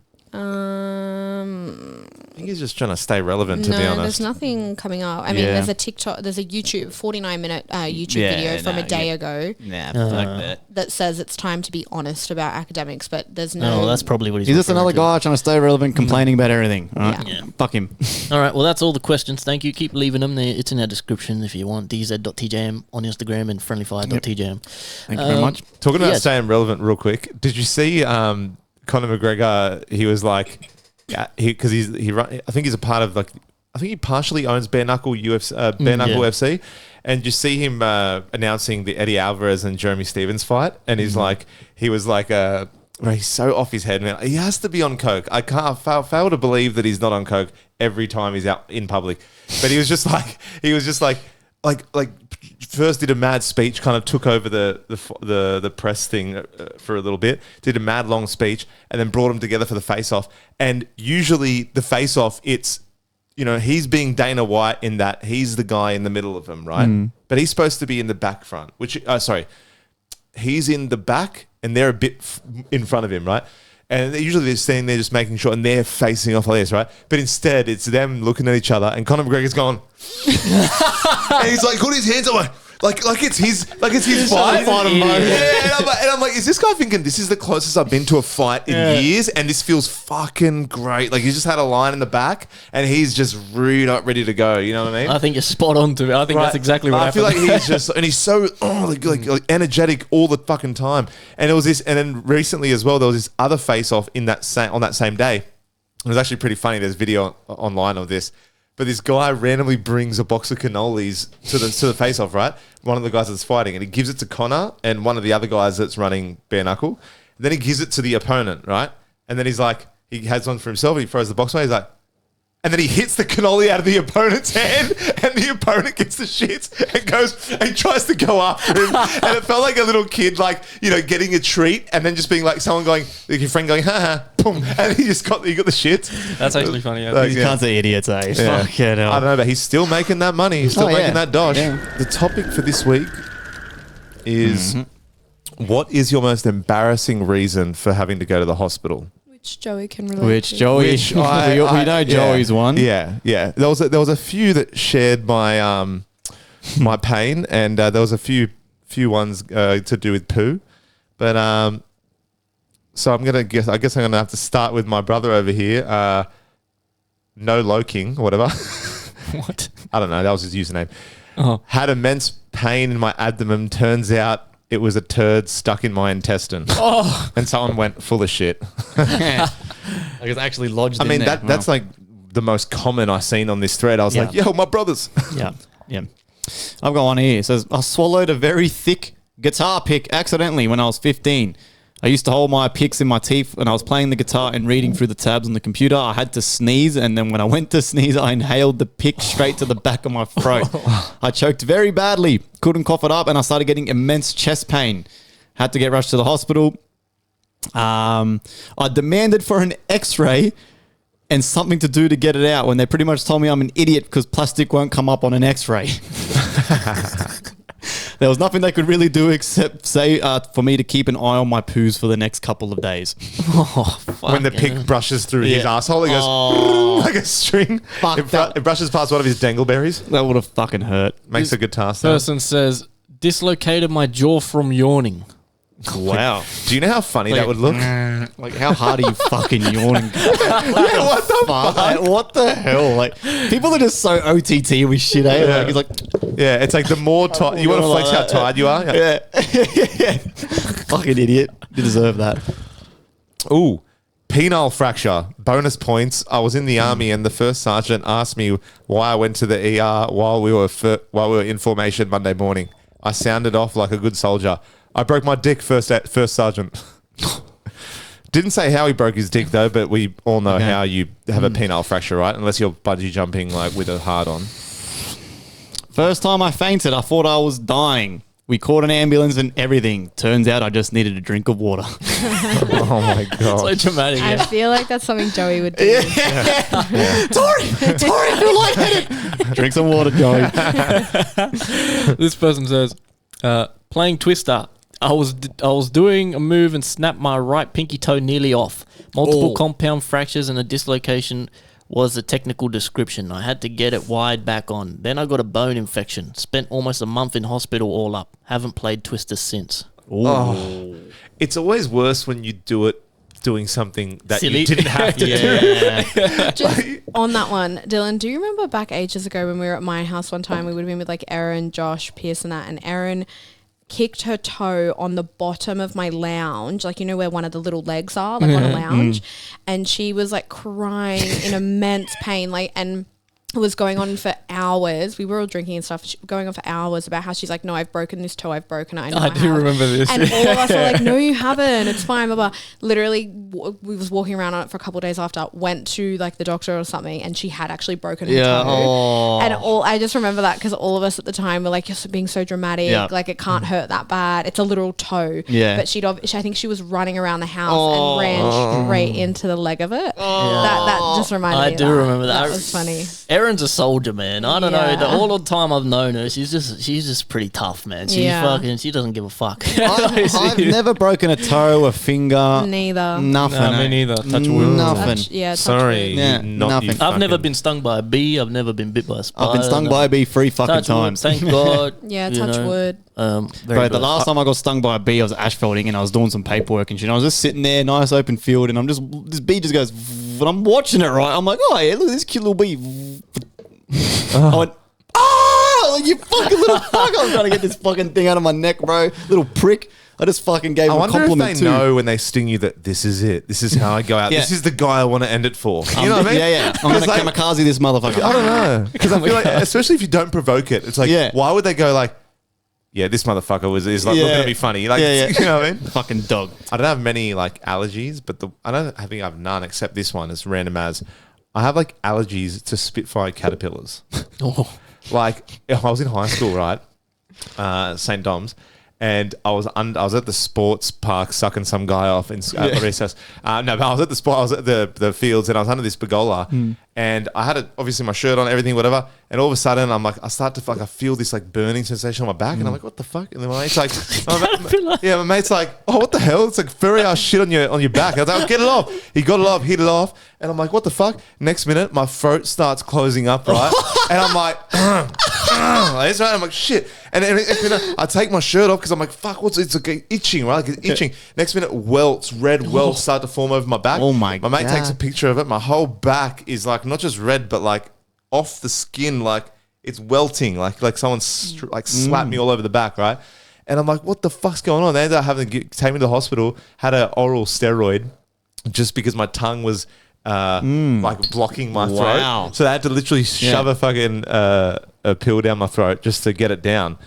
I think he's just trying to stay relevant, to be No, honest. there's nothing coming up. I mean, Yeah. there's a TikTok, there's a 49-minute YouTube Yeah, video from no, a day yeah. ago Nah, fuck that. that says it's time to be honest about academics, but there's no... No, that's probably what he's He's just referring another to. guy trying to stay relevant, complaining about everything. All right? Yeah. Fuck him. All right, well, that's all the questions. Thank you. Keep leaving them. It's in our description if you want. dz.tjm on Instagram and friendlyfire.tjm. Thank you very much. Talking about Yeah. staying relevant real quick, did you see Conor McGregor? He was like, because I think he's a part of, like, I think he partially owns Bare Knuckle UFC, and you see him announcing the Eddie Alvarez and Jeremy Stevens fight, and he's like, he's so off his head, man. He has to be on coke. I can't fail to believe that he's not on coke every time he's out in public. But he was just like first did a mad speech, kind of took over the press thing for a little bit, did a mad long speech, and then brought them together for the face-off. And usually the face-off, it's, you know, he's being Dana White in that he's the guy in the middle of them, right? But he's supposed to be in the back front, he's in the back and they're a bit in front of him, right? And usually they're standing there just making sure, and they're facing off like this, right? But instead, it's them looking at each other, and Conor McGregor's going, and he's like, got his hands up, like it's his fight. And I'm like, is this guy thinking this is the closest I've been to a fight in years, and this feels fucking great? Like, he's just had a line in the back, and he's just reared up, ready to go. You know what I mean? I think you're spot on to it. I think that's exactly what happened. I feel like he's just, and he's so like energetic all the fucking time. And it was this, and then recently as well, there was this other face off on that same day, It was actually pretty funny. There's video online of this. But this guy randomly brings a box of cannolis to the face-off, right? One of the guys that's fighting, and he gives it to Connor and one of the other guys that's running bare knuckle. Then he gives it to the opponent, right? And then he's like, he has one for himself. He throws the box away. He's like, and then he hits the cannoli out of the opponent's hand, and the opponent gets the shits and goes and tries to go after him. And it felt like a little kid, like, you know, getting a treat and then just being like someone going, like your friend going, ha ha, boom, and he got the shits. That's actually funny. Yeah. These cunts are idiots, eh? Yeah. Fuck it. I don't know, but he's still making that money. He's still making that dosh. Yeah. The topic for this week is what is your most embarrassing reason for having to go to the hospital? Which Joey can relate Which to. Joey, we know Joey's one. Yeah. There was a few that shared my my pain, and there was a few ones to do with poo, but so I'm gonna guess. I guess I'm gonna have to start with my brother over here. No loking, whatever. What? I don't know. That was his username. Oh. Had immense pain in my abdomen. Turns out it was a turd stuck in my intestine. Oh. And someone went full of shit. Like it's actually lodged in there. That's like the most common I've seen on this thread. I was like, yo, my brothers. Yeah. I've got one here. It says, I swallowed a very thick guitar pick accidentally when I was 15. I used to hold my picks in my teeth when I was playing the guitar and reading through the tabs on the computer. I had to sneeze, and then when I went to sneeze, I inhaled the pick straight to the back of my throat. I choked very badly, couldn't cough it up, and I started getting immense chest pain. Had to get rushed to the hospital. I demanded for an x-ray and something to do to get it out when they pretty much told me I'm an idiot because plastic won't come up on an x-ray. There was nothing they could really do except say for me to keep an eye on my poos for the next couple of days. Oh, fuck. When the pick brushes through his asshole, it goes like a string. It brushes past one of his dangleberries. That would have fucking hurt. Makes a guitar sound. Person says, dislocated my jaw from yawning. Wow. Do you know how funny that would look? Like, how hard are you fucking yawning? Yeah, what the fuck? Like, what the hell? Like, people are just so OTT with shit, eh? Yeah. Like, it's like, Yeah, it's like the more tired... You want to flex how tired you are? yeah. Fucking idiot. You deserve that. Ooh. Penile fracture. Bonus points. I was in the army and the first sergeant asked me why I went to the ER while we were in formation Monday morning. I sounded off like a good soldier. I broke my dick, first sergeant. Didn't say how he broke his dick though, but we all know how you have a penile fracture, right? Unless you're bungee jumping like with a hard on. First time I fainted, I thought I was dying. We called an ambulance and everything. Turns out I just needed a drink of water. Oh my God. So dramatic. I feel like that's something Joey would do. Tori, you're lightheaded. Drink some water, Joey. This person says, playing Twister. I was doing a move and snapped my right pinky toe nearly off. Multiple compound fractures and a dislocation was the technical description. I had to get it wired back on. Then I got a bone infection. Spent almost a month in hospital all up. Haven't played Twister since. Oh. It's always worse when you do it doing something that Silly. you didn't have to do. Just on that one, Dylan, do you remember back ages ago when we were at my house one time, we would have been with like Erin, Josh, Pierce and that, and Erin kicked her toe on the bottom of my lounge, like, you know, where one of the little legs are, like on a lounge. And she was like crying in immense pain, like, and it was going on for hours. We were all drinking and stuff, going on for hours about how she's like, no, I've broken this toe, I've broken it. I do remember this. And all of us were like, no, you haven't, it's fine, blah, blah. Literally, we was walking around on it for a couple of days after, went to like the doctor or something, and she had actually broken her toe. And I just remember that because all of us at the time were like, you're being so dramatic, like it can't hurt that bad. It's a literal toe. Yeah. But I think she was running around the house and ran straight into the leg of it. That just reminded me I of do remember that. That was funny. Erin's a soldier, man. I don't know. All the time I've known her, she's just pretty tough, man. She doesn't give a fuck. I've never broken a toe, a finger. Neither. Nothing. No, me neither. Touch wood. Nothing. Sorry. Yeah, nothing. I've never been stung by a bee. I've never been bit by a spider. I've been stung by a bee 3 fucking times. Thank God. Yeah, touch wood. Bro, the last time I got stung by a bee, I was asphalting and I was doing some paperwork and shit. I was just sitting there, nice open field, and this bee just goes, and I'm watching it, right? I'm like, oh yeah, look at this cute little bee. I went, like, you fucking little fuck. I was trying to get this fucking thing out of my neck, bro. Little prick. I just fucking gave I him a wonder if compliment they too. know when they sting you that this is it. This is how I go out. Yeah. This is the guy I want to end it for. You know what I mean? Yeah. I'm gonna kamikaze this motherfucker. I don't know. Because I feel like, especially if you don't provoke it, it's like, why would they go like, yeah, this motherfucker is like looking at me funny. Like, you know what I mean? Fucking dog. I don't have many like allergies, but I think I have none except this one. It's random as I have like allergies to Spitfire caterpillars. Like I was in high school, right? St. Dom's. And I was at the sports park sucking some guy off in recess. No, but I was at the fields and I was under this pergola and I had obviously my shirt on, everything, whatever. And all of a sudden I'm like, I feel this like burning sensation on my back and I'm like, what the fuck? And then my mate's like, my mate's like, oh, what the hell? It's like furry ass shit on your back. I was like, oh, get it off. He got it off, hit it off. And I'm like, what the fuck? Next minute, my throat starts closing up, right? And I'm like, that's right. I'm like, shit. And then I take my shirt off because I'm like, fuck, it's like itching, right? Like it's itching. Next minute, red welts start to form over my back. Oh my God. My mate takes a picture of it. My whole back is like not just red, but like off the skin, like it's welting, like someone slapped me all over the back, right? And I'm like, what the fuck's going on? They ended up having to take me to the hospital, had an oral steroid just because my tongue was like blocking my throat. So they had to literally shove a fucking a pill down my throat just to get it down.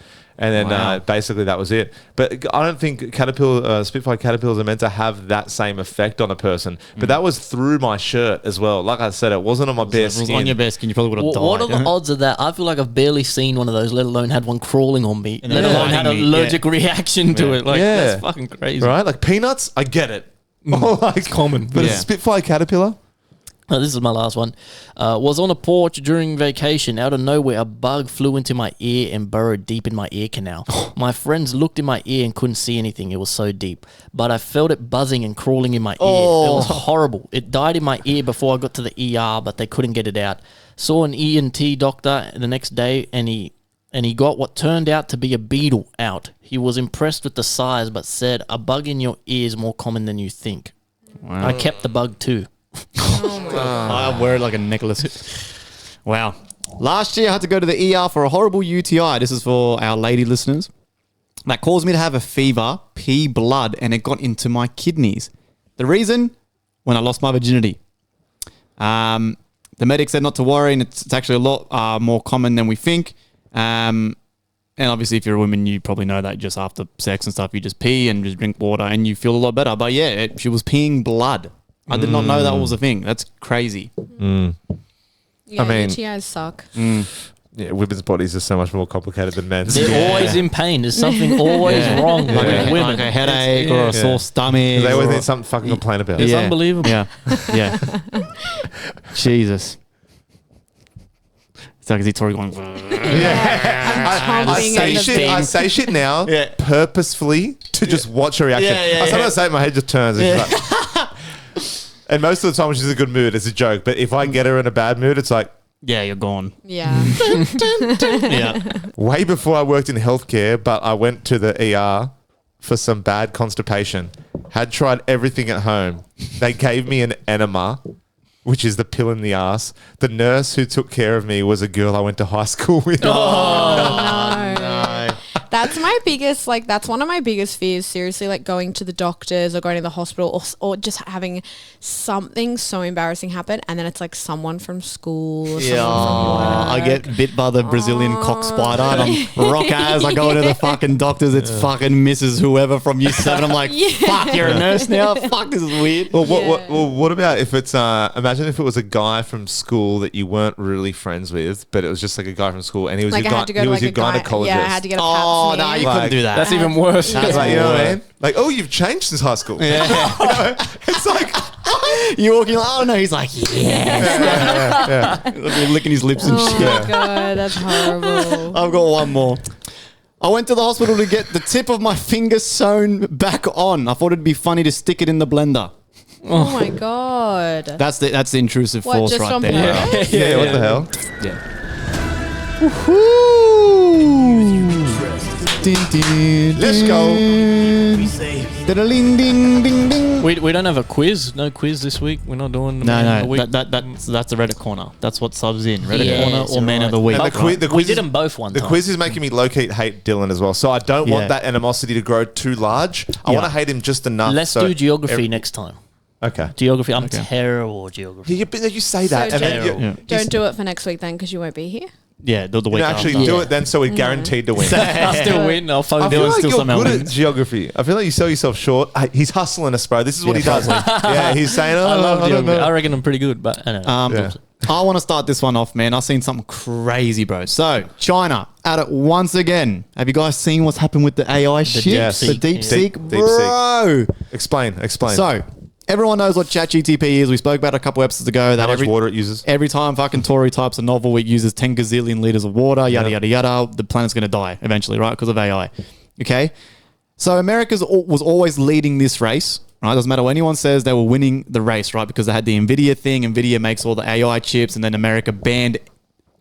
And then basically that was it. But I don't think Spitfire caterpillars are meant to have that same effect on a person. But that was through my shirt as well. Like I said, it wasn't on my bare skin. If it was on your bare skin, you probably would have died. What are the odds of that? I feel like I've barely seen one of those, let alone had one crawling on me, let alone had an allergic reaction to it. Like, that's fucking crazy. Right? Like peanuts, I get it. It's common. But a Spitfire caterpillar? This is my last one. Was on a porch during vacation. Out of nowhere, a bug flew into my ear and burrowed deep in my ear canal. My friends looked in my ear and couldn't see anything. It was so deep. But I felt it buzzing and crawling in my ear. It was horrible. It died in my ear before I got to the ER, but they couldn't get it out. Saw an ENT doctor the next day, and he got what turned out to be a beetle out. He was impressed with the size, but said, a bug in your ear is more common than you think. Wow. I kept the bug too. Oh my God. I wear it like a necklace. Wow. Last year I had to go to the ER for a horrible UTI. This is for our lady listeners. That caused me to have a fever, pee blood, and it got into my kidneys. The reason? When I lost my virginity. The medic said not to worry, and it's actually a lot more common than we think. And obviously, if you're a woman, you probably know that just after sex and stuff, you just pee and just drink water and you feel a lot better. But yeah, she was peeing blood. I did not know that was a thing. That's crazy. Yeah, I mean, UTIs suck. Yeah, women's bodies are so much more complicated than men's. They're always in pain. There's something always wrong with women. Like a headache or a sore stomach. They always need something to fucking complain about. It's unbelievable. Yeah. Jesus. It's like Tori going. I say shit now purposefully to just watch her reaction. I sometimes say it, my head just turns. And most of the time when she's in a good mood, it's a joke. But if I get her in a bad mood, it's like, yeah, you're gone. Yeah. Way before I worked in healthcare, but I went to the ER for some bad constipation. Had tried everything at home. They gave me an enema, which is the pill in the ass. The nurse who took care of me was a girl I went to high school with. No. That's my biggest, that's one of my biggest fears, seriously, like going to the doctors or going to the hospital or just having something so embarrassing happen and then it's like someone from school or someone from work. I get bit by the Brazilian cock spider and I'm rock ass. I go to the fucking doctors. It's fucking Mrs. Whoever from year 7. I'm like, fuck, you're a nurse now? Fuck, this is weird. Well, what about if it's, imagine if it was a guy from school that you weren't really friends with, but it was just like a guy from school and he was your gynecologist. Yeah, I had to get a pap Oh, no, you couldn't do that. That's even worse. That's like, you know what I mean? Like, oh, you've changed since high school. Yeah. It's like, you're walking like, oh no, he's like, yeah. Licking his lips and shit. Oh my God, that's horrible. I've got one more. I went to the hospital to get the tip of my finger sewn back on. I thought it'd be funny to stick it in the blender. Oh my God. That's the intrusive force just right on there. purpose? yeah, what the hell? Yeah. Woohoo! Let's go. Ding, ding, ding, ding. We don't have a quiz. No quiz this week. We're not doing. Man of the No, week. that's the Reddit corner. That's what subs in. Reddit Yeah, corner or you're man of right. the week. And the quiz we is- did them both one The time. quiz is making me low-key hate Dylan as well. So I don't want that animosity to grow too large. I want to hate him just enough. Let's do geography next time. Okay. Geography. I'm terrible at geography. You say that. So and then don't do it for next week then, because you won't be here. Yeah, the week actually after. do it then, so we're guaranteed to win. I'll still win. I'll phone I feel Dylan. like still you're somehow good at wins. geography. I feel like you sell yourself short. Hey, he's hustling us, bro. This is what he does. Yeah, he's saying, I love I don't geography. know. I reckon I'm pretty good, but I don't know. Yeah. I want to start this one off, man. I've seen something crazy, bro. So, China at it once again. Have you guys seen what's happened with the AI shit? yes. The DeepSeek, Deep- bro. Explain. So, everyone knows what ChatGPT is. We spoke about it a couple episodes ago. That How much water it uses. Every time fucking Tory types a novel, it uses 10 gazillion liters of water, yada, yada, yada. The planet's going to die eventually, right? Because of AI. Okay? So America was always leading this race, right? Doesn't matter what anyone says, they were winning the race, right? Because they had the NVIDIA thing. NVIDIA makes all the AI chips, and then America banned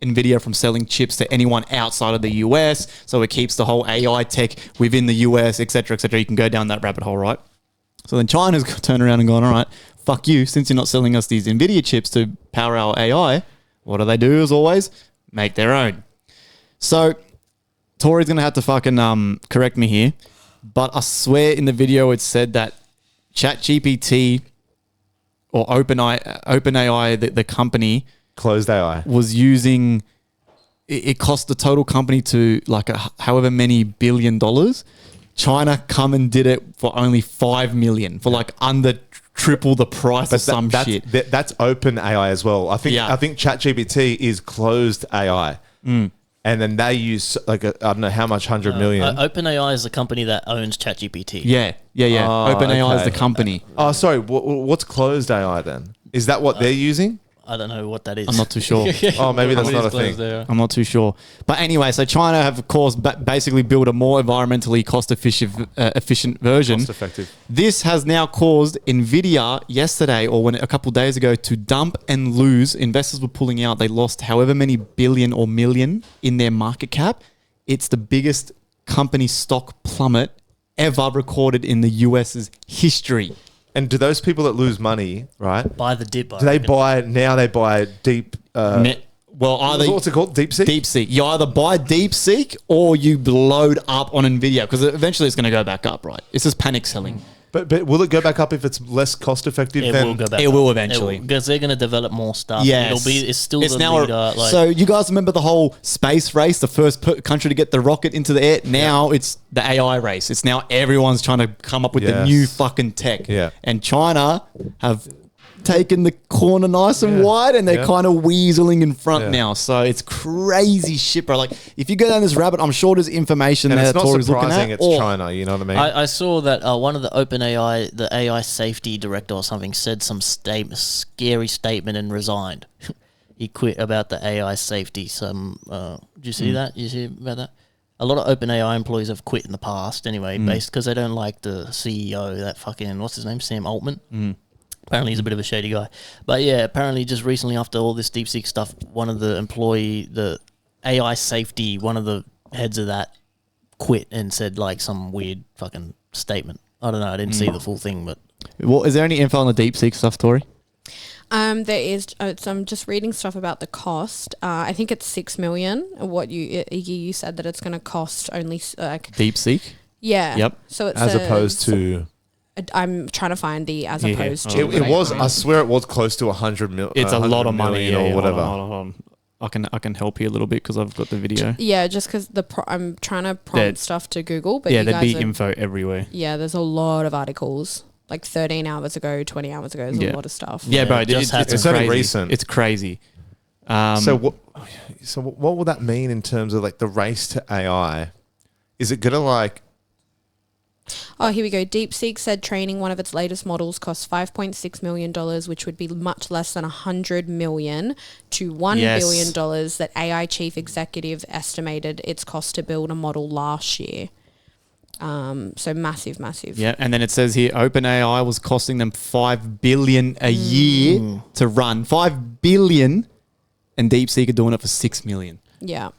NVIDIA from selling chips to anyone outside of the US. So it keeps the whole AI tech within the US, et cetera, et cetera. You can go down that rabbit hole, right? So then China's turned around and gone, all right, fuck you. Since you're not selling us these NVIDIA chips to power our AI, what do they do as always? Make their own. So Tori's going to have to fucking correct me here, but I swear in the video it said that ChatGPT or OpenAI, the company, Closed AI. was using, it cost the total company to like however many $1 billion. China come and did it for only 5 million, for like under triple the price of some shit. That's open AI as well. I think ChatGPT is closed AI. And then they use like I don't know how much 100 million. OpenAI is the company that owns ChatGPT. Yeah. Oh, OpenAI is okay. the company. Oh, sorry. What's closed AI then? Is that what they're using? I don't know what that is. I'm not too sure. Oh, maybe that's not a thing. I'm not too sure. But anyway, so China have, of course, basically built a more environmentally cost-efficient version. Cost-effective. This has now caused NVIDIA yesterday, or a couple of days ago, to dump and lose. Investors were pulling out. They lost however many billion or million in their market cap. It's the biggest company stock plummet ever recorded in the US's history. And do those people that lose money, right? Buy the dip. Do they buy deep? What's it called? DeepSeek. DeepSeek. You either buy DeepSeek or you load up on NVIDIA, because eventually it's going to go back up, right? It's just panic selling. But will it go back up if it's less cost effective? It will go back. It will eventually, because they're going to develop more stuff. Yes. It's still it's the now leader. so you guys remember the whole space race, the first country to get the rocket into the air? Now it's the AI race. It's now everyone's trying to come up with the new fucking tech. Yeah. And China have taken the corner nice and wide, and they're kind of weaseling in front now. So it's crazy shit, bro. Like, if you go down this rabbit, I'm sure there's information And there it's that not Tori's looking surprising at. it's China, you know what I mean? I saw that one of the OpenAI, the AI safety director or something, said some scary statement and resigned. He quit about the AI safety. Did you see that? You see about that? A lot of OpenAI employees have quit in the past anyway, based because they don't like the CEO, that fucking, what's his name, Sam Altman. Apparently he's a bit of a shady guy. But yeah, apparently just recently after all this DeepSeek stuff, one of the AI safety, one of the heads of that quit and said like some weird fucking statement. I don't know. I didn't see the full thing, but... Well, is there any info on the DeepSeek stuff, Tori? There is. So I'm just reading stuff about the cost. I think it's 6 million. What you said that it's going to cost only like DeepSeek? Yeah. Yep. So it's as opposed to... I'm trying to find the as opposed to. It was. I swear it was close to 100 million. It's a lot of money or whatever. Hold on. I can help you a little bit because I've got the video. Yeah, just because I'm trying to prompt stuff to Google, but yeah, you there'd guys be info everywhere. Yeah, there's a lot of articles. Like 13 hours ago, 20 hours ago, there's a lot of stuff. Yeah, bro, just it's only crazy. recent. It's crazy. So what will that mean in terms of like the race to AI? Is it gonna like? Oh, here we go. DeepSeek said training one of its latest models costs $5.6 million, which would be much less than $100 million to $1 billion that AI chief executive estimated its cost to build a model last year. So massive. Yeah, and then it says here, OpenAI was costing them $5 billion a year to run. $5 billion, and DeepSeek are doing it for $6 million. Yeah.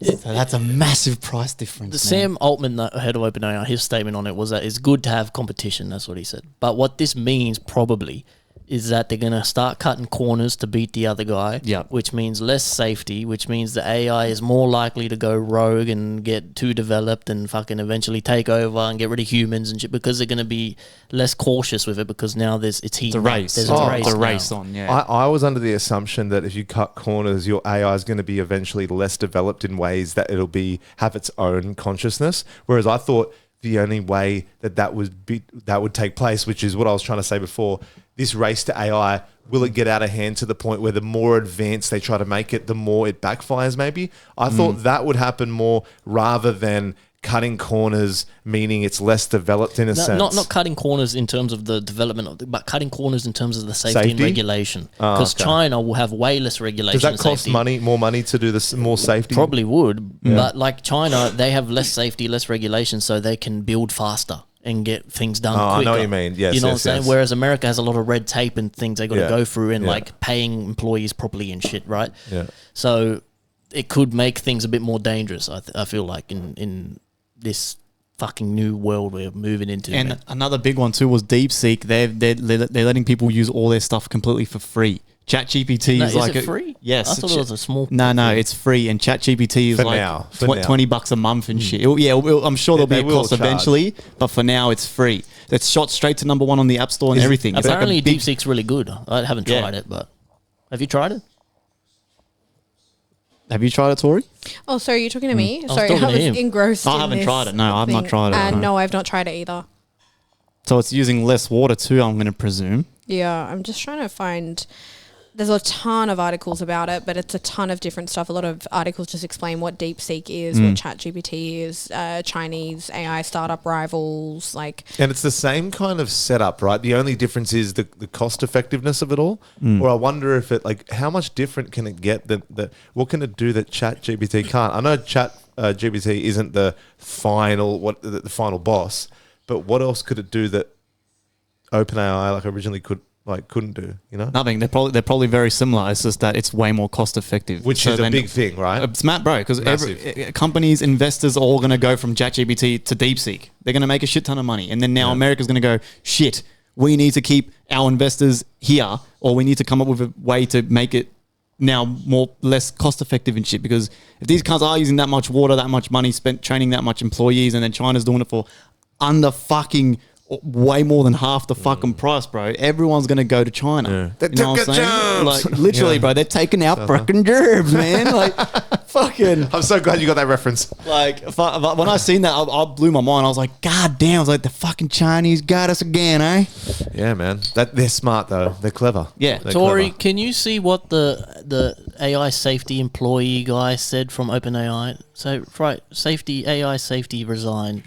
So that's a massive price difference. Sam Altman, the head of OpenAI, his statement on it was that it's good to have competition. That's what he said. But what this means probably is that they're going to start cutting corners to beat the other guy, which means less safety, which means the AI is more likely to go rogue and get too developed and fucking eventually take over and get rid of humans and shit, because they're going to be less cautious with it, because now it's a race. There's a race on, I was under the assumption that if you cut corners, your AI is going to be eventually less developed in ways that it'll have its own consciousness, whereas I thought the only way that would take place, which is what I was trying to say before, this race to AI, will it get out of hand to the point where the more advanced they try to make it, the more it backfires maybe? I thought that would happen more rather than cutting corners, meaning it's less developed in a sense. Not cutting corners in terms of the development, but cutting corners in terms of the safety? And regulation. Because China will have way less regulation. Does that cost more money to do this, more safety? Probably would. Yeah. But like China, they have less safety, less regulation, so they can build faster and get things done quicker. I know what you mean. Yes, you know what I'm saying? Whereas America has a lot of red tape and things they got to go through and like paying employees properly and shit, right? Yeah. So it could make things a bit more dangerous, I feel like, in this fucking new world we're moving into. And another big one too was DeepSeek. They're letting people use all their stuff completely for free. ChatGPT is like it free? Yes. I thought it was a small. No, it's free, and ChatGPT is like $20 a month and shit. I'm sure there'll be a cost eventually, but for now it's free. It's shot straight to #1 on the App Store and everything. It's apparently, DeepSeek's really good. I haven't tried it, but have you tried it? Have you tried it, Tori? Oh, sorry, you're talking to me? Sorry, I was engrossed. I haven't tried it. No, I've not tried it. No, I've not tried it either. So it's using less water too, I'm going to presume. Yeah, I'm just trying to find. There's a ton of articles about it, but it's a ton of different stuff. A lot of articles just explain what DeepSeek is, what ChatGPT is, Chinese AI startup rivals, like. And it's the same kind of setup, right? The only difference is the cost effectiveness of it all. Or I wonder if how much different can it get what can it do that ChatGPT can't? I know ChatGPT isn't the final boss, but what else could it do that OpenAI originally couldn't do, you know? Nothing. They're probably very similar. It's just that it's way more cost effective. Which is a big thing, right? It's mad, bro, because companies, investors are all going to go from ChatGPT to DeepSeek. They're going to make a shit ton of money. And then now America's going to go, shit, we need to keep our investors here, or we need to come up with a way to make it now less cost effective and shit. Because if these cars are using that much water, that much money spent training that much employees, and then China's doing it for under fucking way more than half the fucking price, bro. Everyone's going to go to China. Yeah. They took jobs. Literally, bro, they're taking our fucking jobs, man. Fucking. I'm so glad you got that reference. When I seen that, I blew my mind. I was like, God damn. I was like, the fucking Chinese got us again, eh? Yeah, man. They're smart, though. They're clever. Yeah. Tori, can you see what the AI safety employee guy said from OpenAI? So, right, AI safety resigned.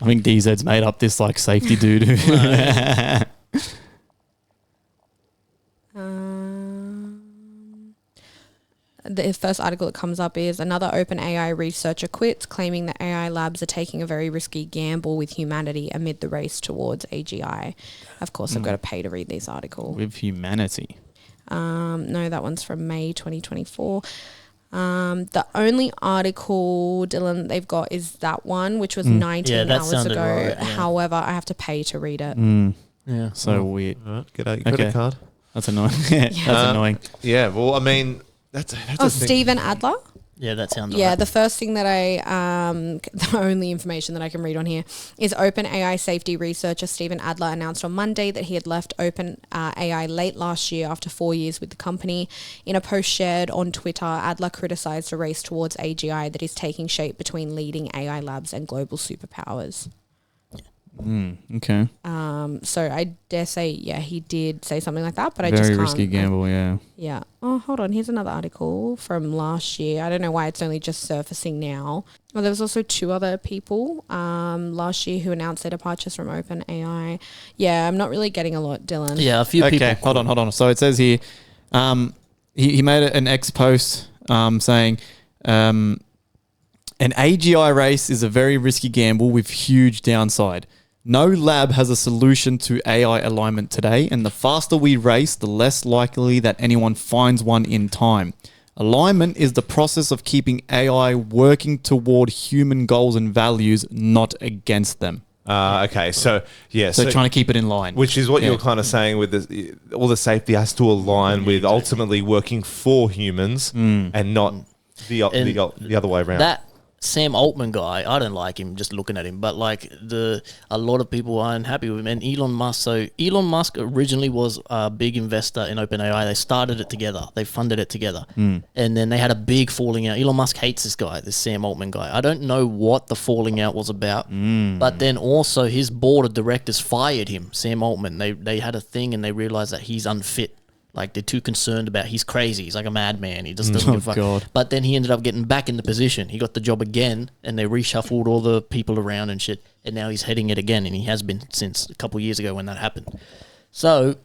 I think DZ's made up this safety dude. The first article that comes up is another OpenAI researcher quits, claiming that AI labs are taking a very risky gamble with humanity amid the race towards AGI. Of course, I've got to pay to read this article. With humanity? No, that one's from May 2024. The only article, Dylan, they've got is that one, which was 19 hours ago. Right, yeah. However, I have to pay to read it. Yeah, so weird. Right, get out your credit card. That's annoying. That's annoying. Yeah, well, I mean, that's a Stephen Adler. Yeah, that sounds right. Yeah, the first thing that the only information that I can read on here is OpenAI safety researcher Stephen Adler announced on Monday that he had left OpenAI late last year after 4 years with the company. In a post shared on Twitter, Adler criticized the race towards AGI that is taking shape between leading AI labs and global superpowers. Okay. So I dare say, he did say something like that, but I just can't. Very risky gamble, yeah. Yeah. Oh, hold on. Here's another article from last year. I don't know why it's only just surfacing now. Well, there was also 2 other people last year who announced their departures from OpenAI. Yeah, I'm not really getting a lot, Dylan. Yeah, a few people. Okay, hold on. So it says here, he made an X post saying, an AGI race is a very risky gamble with huge downside. No lab has a solution to AI alignment today, and the faster we race, the less likely that anyone finds one in time. Alignment is the process of keeping AI working toward human goals and values, not against them. Okay, so yeah, So trying to keep it in line. which is what you're kind of saying with all the safety has to align with ultimately working for humans and not the other way around. That Sam Altman guy, I don't like him just looking at him, but like a lot of people are unhappy with him. And Elon Musk, so Elon Musk originally was a big investor in OpenAI. They started it together. They funded it together. And then they had a big falling out. Elon Musk hates this guy, this Sam Altman guy. I don't know what the falling out was about, but then also his board of directors fired him, Sam Altman. They had a thing and they realized that he's unfit. Like, they're too concerned about, he's crazy. He's like a madman. He just doesn't give a fuck. God. But then he ended up getting back in the position. He got the job again, and they reshuffled all the people around and shit. And now he's heading it again, and he has been since a couple of years ago when that happened. So,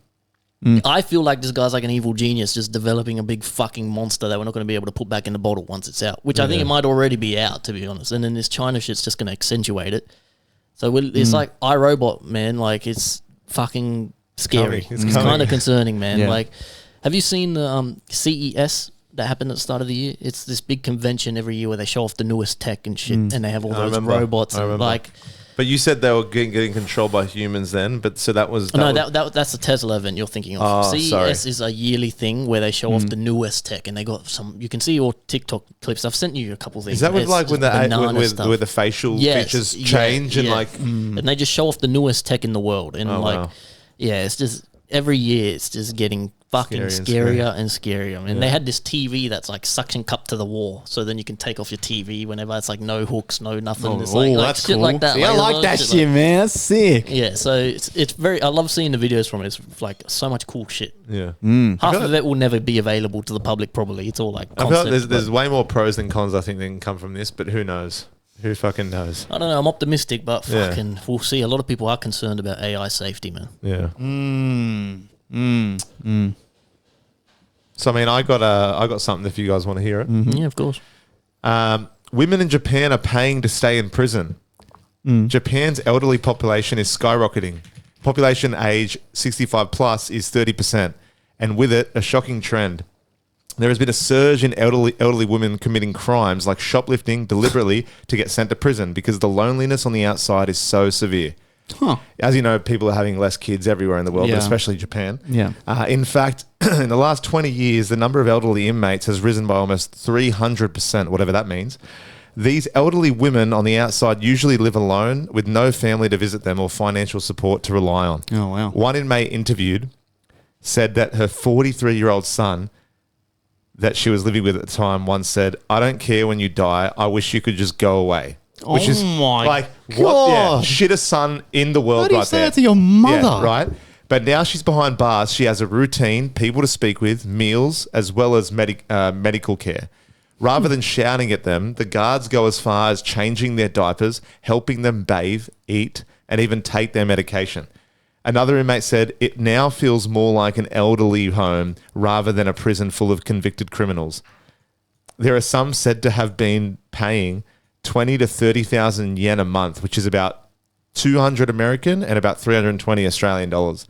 I feel like this guy's like an evil genius just developing a big fucking monster that we're not going to be able to put back in the bottle once it's out. Which I think it might already be out, to be honest. And then this China shit's just going to accentuate it. So, it's like iRobot, man. Like, it's fucking scary. It's kind of concerning, man. Yeah. Like, have you seen the CES that happened at the start of the year? It's this big convention every year where they show off the newest tech and shit, and they have all those robots. And like, but you said they were getting controlled by humans then. But so that's the Tesla event you're thinking of. Oh, CES is a yearly thing where they show off the newest tech, and they got some. You can see your TikTok clips. I've sent you a couple of things. Is that with like when the facial features change and like, and they just show off the newest tech in the world, and it's just every year it's just getting fucking scarier and scarier. I mean, they had this TV that's like suction cup to the wall, so then you can take off your TV whenever. It's like no hooks, no nothing. It's like that's shit cool. like that. See, I like that shit, man. That's sick. Yeah, so it's very. I love seeing the videos from it. It's like so much cool shit. Yeah, half of it will never be available to the public. Probably it's all like. I feel like there's way more pros than cons. I think that can come from this, but who knows? Who fucking knows? I don't know. I'm optimistic, but fucking, we'll see. A lot of people are concerned about AI safety, man. Yeah. So I mean, I got something if you guys want to hear it. Yeah, of course. Women in Japan are paying to stay in prison. Japan's elderly population is skyrocketing. Population age 65 plus is 30%, and with it, a shocking trend. There has been a surge in elderly women committing crimes like shoplifting deliberately to get sent to prison because the loneliness on the outside is so severe. As you know, people are having less kids everywhere in the world, but especially Japan. Yeah. In fact, in the last 20 years, the number of elderly inmates has risen by almost 300%, whatever that means. These elderly women on the outside usually live alone with no family to visit them or financial support to rely on. Oh, wow. One inmate interviewed said that her 43-year-old son that she was living with at the time once said, "I don't care when you die. I wish you could just go away." Which is like, what? Yeah, shittest son in the world. How do you right say there that to your mother? Yeah, right. But now she's behind bars. She has a routine, people to speak with, meals, as well as medical care. Rather than shouting at them, the guards go as far as changing their diapers, helping them bathe, eat, and even take their medication. Another inmate said, "It now feels more like an elderly home rather than a prison full of convicted criminals." There are some said to have been paying 20 to 30,000 yen a month, which is about 200 American and about 320 Australian dollars,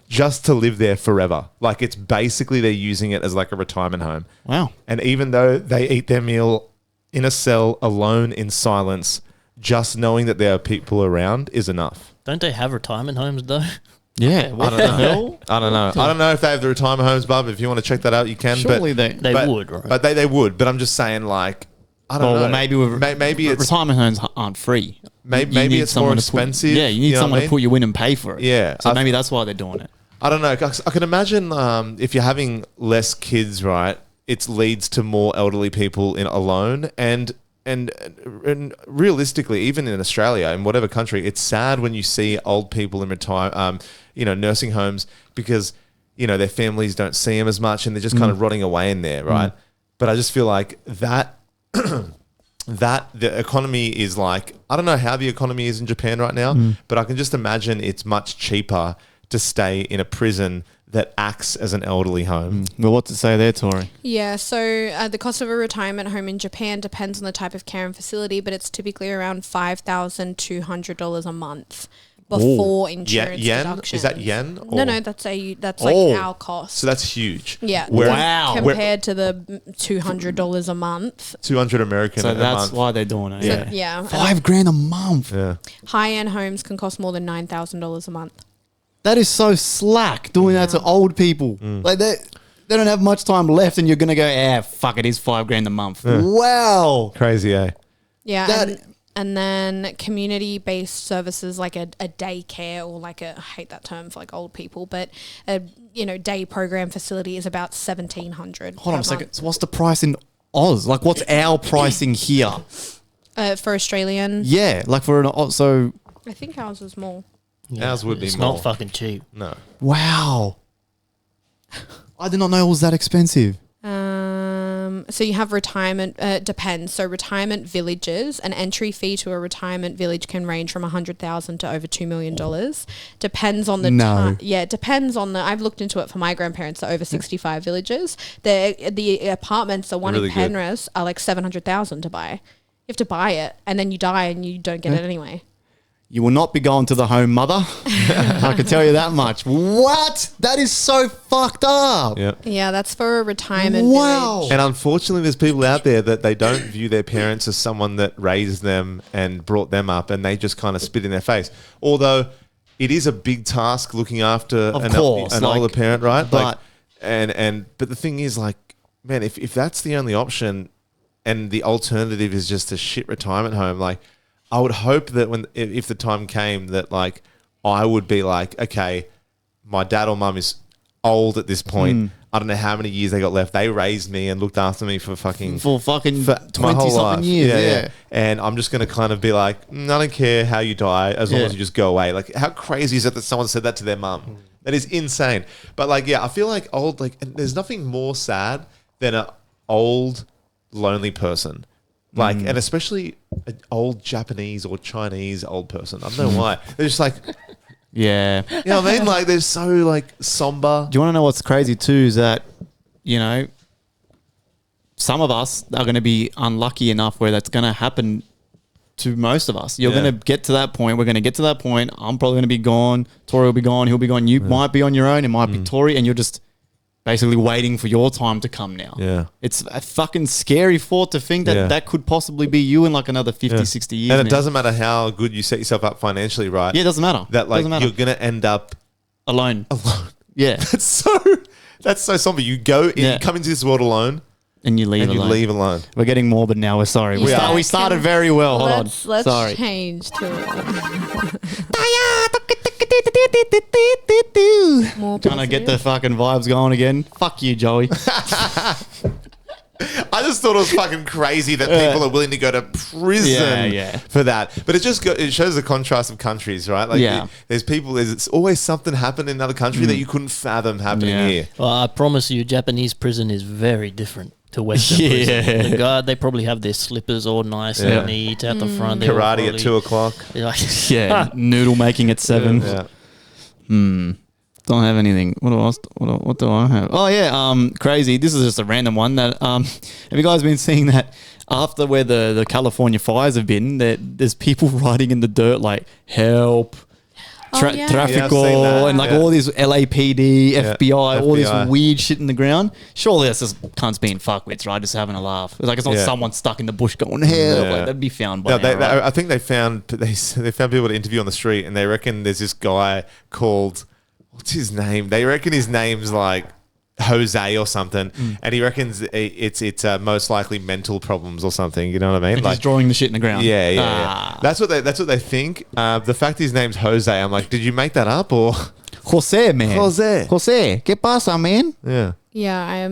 just to live there forever. Like, it's basically they're using it as like a retirement home. Wow. And even though they eat their meal in a cell alone in silence, just knowing that there are people around is enough. Don't they have retirement homes though? Yeah. I don't know. I don't know if they have the retirement homes, Bub. If you want to check that out, you can. Surely they would, right? But they would. But I'm just saying, like, I don't know. Maybe it's retirement homes aren't free. Maybe it's more expensive. You need someone to put you in and pay for it. Yeah. So maybe that's why they're doing it. I don't know. I can imagine if you're having less kids, right? It leads to more elderly people alone, and realistically, even in Australia, in whatever country, it's sad when you see old people in nursing homes because their families don't see them as much, and they're just kind of rotting away in there, right? But I just feel like that the economy is like, I don't know how the economy is in Japan right now, but I can just imagine it's much cheaper to stay in a prison that acts as an elderly home. Well, what's it say there, Tori? Yeah, so the cost of a retirement home in Japan depends on the type of care and facility, but it's typically around $5,200 a month. before insurance yen? deductions. Is that yen? No, that's like our cost. So that's huge. Yeah. Wow. Compared to the $200 a month. 200 American So a that's month. why they're doing it. Yeah. Yeah. $5,000 a month. Yeah. High-end homes can cost more than $9,000 a month. That is so slack doing that to old people. Like they don't have much time left, and you're gonna go, fuck it, is $5,000 a month. Yeah. Wow. Crazy, eh? Yeah. And then community-based services like a daycare or like I hate that term for like old people, but a day program facility is about $1,700. Hold on a second. So what's the price in Oz? Like, what's our pricing here? For Australian, Yeah, like for an so. I think ours is more. Yeah, Ours would be it's more. not fucking cheap. No. Wow. I did not know it was that expensive. So you have retirement, depends. So retirement villages, an entry fee to a retirement village can range from $100,000 to over $2 million. Depends on the No. it depends on the. I've looked into it for my grandparents, the over 65 villages. The apartments, the one Really in good. Penrith, are like $700,000 to buy. You have to buy it, and then you die, and you don't get it anyway. You will not be going to the home, mother. I can tell you that much. What? That is so fucked up. Yeah. Yeah, that's for a retirement Wow. village. And unfortunately, there's people out there that they don't view their parents as someone that raised them and brought them up, and they just kind of spit in their face. Although it is a big task looking after Of an course, older like, parent, right? but- But the thing is, like, man, if that's the only option, and the alternative is just a shit retirement home, like, I would hope that if the time came that like I would be like, okay, my dad or mum is old at this point. I don't know how many years they got left. They raised me and looked after me for fucking For my 20 whole something life. years. Yeah. And I'm just going to kind of be like, I don't care how you die as long Yeah. as you just go away. Like, how crazy is it that someone said that to their mum? That is insane. But like, yeah, I feel like and there's nothing more sad than an old, lonely person. Like, and especially an old Japanese or Chinese old person. I don't know why. They're just like, Yeah. you know what I mean? Like, they're so like somber. Do you want to know what's crazy too? Is that, some of us are going to be unlucky enough where that's going to happen to most of us. You're Yeah. going to get to that point. We're going to get to that point. I'm probably going to be gone. Tori will be gone. He'll be gone. You might be on your own. It might be Tori, and you're just basically waiting for your time to come now. Yeah. It's a fucking scary thought to think that Yeah. that could possibly be you in like another 50, 60 years. And it now. doesn't matter how good you set yourself up financially, right? Yeah, it doesn't matter. That like doesn't matter. you're going to end up alone. alone. Yeah. That's so somber. You go in, Yeah. you come into this world alone, And you leave and alone. you leave alone. We're getting morbid now. We're sorry. Yeah. We started Can- very well. Hold on. Let's Sorry. change to more Trying to get the fucking vibes going again. Fuck you, Joey. I just thought it was fucking crazy that people are willing to go to prison Yeah. for that. But it just it shows the contrast of countries, right? Like, Yeah. there's always something happened in another country that you couldn't fathom happening Yeah. here. Well, I promise you, Japanese prison is very different to Western prison. The guard, they probably have their slippers all nice and neat out the front. They're all Karate at probably- 2:00. they're like- Yeah. Noodle making at 7. Yeah. Don't have anything. What do I have? Oh yeah, crazy. This is just a random one. That have you guys been seeing that after where the California fires have been? That there's people riding in the dirt like help, yeah. Yeah, I've traffical, seen that. and like Yeah. all these LAPD, Yeah. FBI, all this FBI. weird shit in the ground. Surely that's just cunts being fuckwits, right? Just having a laugh. It's like it's not Yeah. someone stuck in the bush going help. Yeah. Like, that'd be found by No, now, right? I think they found people to interview on the street, and they reckon there's this guy called, what's his name? They reckon his name's like Jose or something, and he reckons it's most likely mental problems or something. You know what I mean? And he's drawing the shit in the ground. Yeah. That's what they think. The fact his name's Jose, I'm like, did you make that up or? Jose, man. Jose. ¿Qué pasa, man? Yeah. Yeah,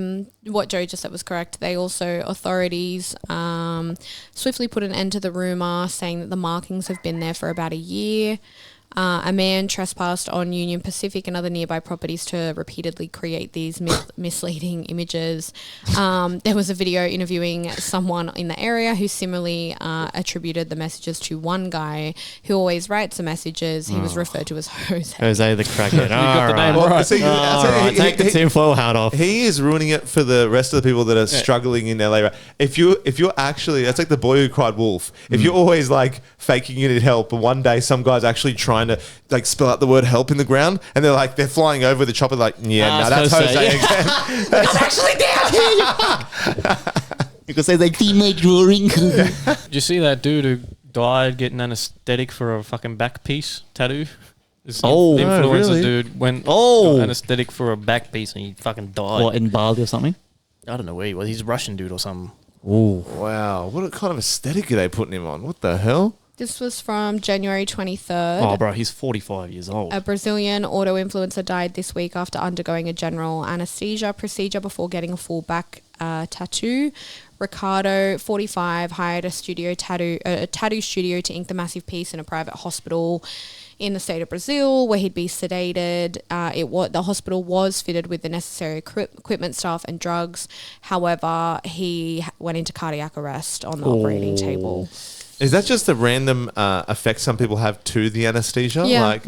what Joe just said was correct. They also, authorities swiftly put an end to the rumour, saying that the markings have been there for about a year. A man trespassed on Union Pacific and other nearby properties to repeatedly create these misleading images. There was a video interviewing someone in the area who similarly attributed the messages to one guy who always writes the messages. He was referred to as Jose. Jose the crackhead. You got the name Well, right. see, I'll tell you, Take the tinfoil hat off. He is ruining it for the rest of the people that are struggling in LA. Right? If you're actually, that's like the boy who cried wolf. If you're always like faking you need help, and one day some guy's actually trying trying to like spell out the word help in the ground, and they're flying over the chopper like, that's Jose again. It's actually down here. Because they like teammate drawing. Did you see that dude who died getting anesthetic for a fucking back piece tattoo? The influencer really? dude went got anesthetic for a back piece and he fucking died. What, in Bali or something? I don't know where he was. He's a Russian dude or something. Ooh. Wow, what kind of aesthetic are they putting him on? What the hell? This was from January 23rd. Oh, bro, he's 45 years old. A Brazilian auto influencer died this week after undergoing a general anesthesia procedure before getting a full back tattoo. Ricardo, 45, hired a tattoo studio to ink the massive piece in a private hospital in the state of Brazil, where he'd be sedated. The hospital was fitted with the necessary equipment, staff, and drugs. However, he went into cardiac arrest on the operating table. Is that just the random effect some people have to the anesthesia? Yeah.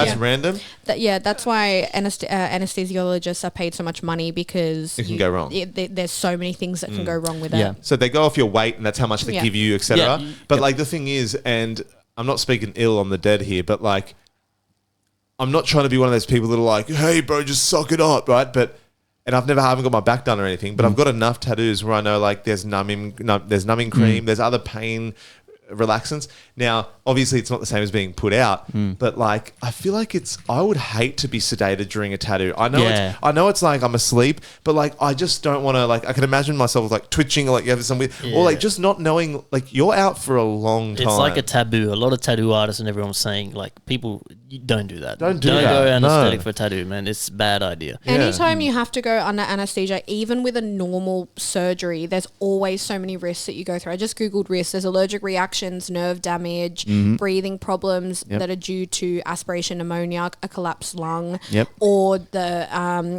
That's random? That's why anesthesiologists are paid so much money, because it can go wrong. There's so many things that can go wrong with it. So they go off your weight and that's how much they give you, etc. Yeah. But like the thing is, and I'm not speaking ill on the dead here, but like I'm not trying to be one of those people that are like, hey bro, just suck it up, right? And I haven't got my back done or anything, but I've got enough tattoos where I know like there's numbing cream, there's other pain relaxants. Now, obviously, it's not the same as being put out, but like I feel like I would hate to be sedated during a tattoo. I know it's like I'm asleep, but like I just don't want to. Like I can imagine myself like twitching, or like you have some weird, or like just not knowing. Like you're out for a long time. It's like a taboo. A lot of tattoo artists and everyone's saying like people don't do that. Don't go anesthetic for a tattoo, man. It's a bad idea. Anytime you have to go under anesthesia, even with a normal surgery, there's always so many risks that you go through. I just Googled risks. There's allergic reactions, nerve damage, breathing problems that are due to aspiration pneumonia, a collapsed lung, or the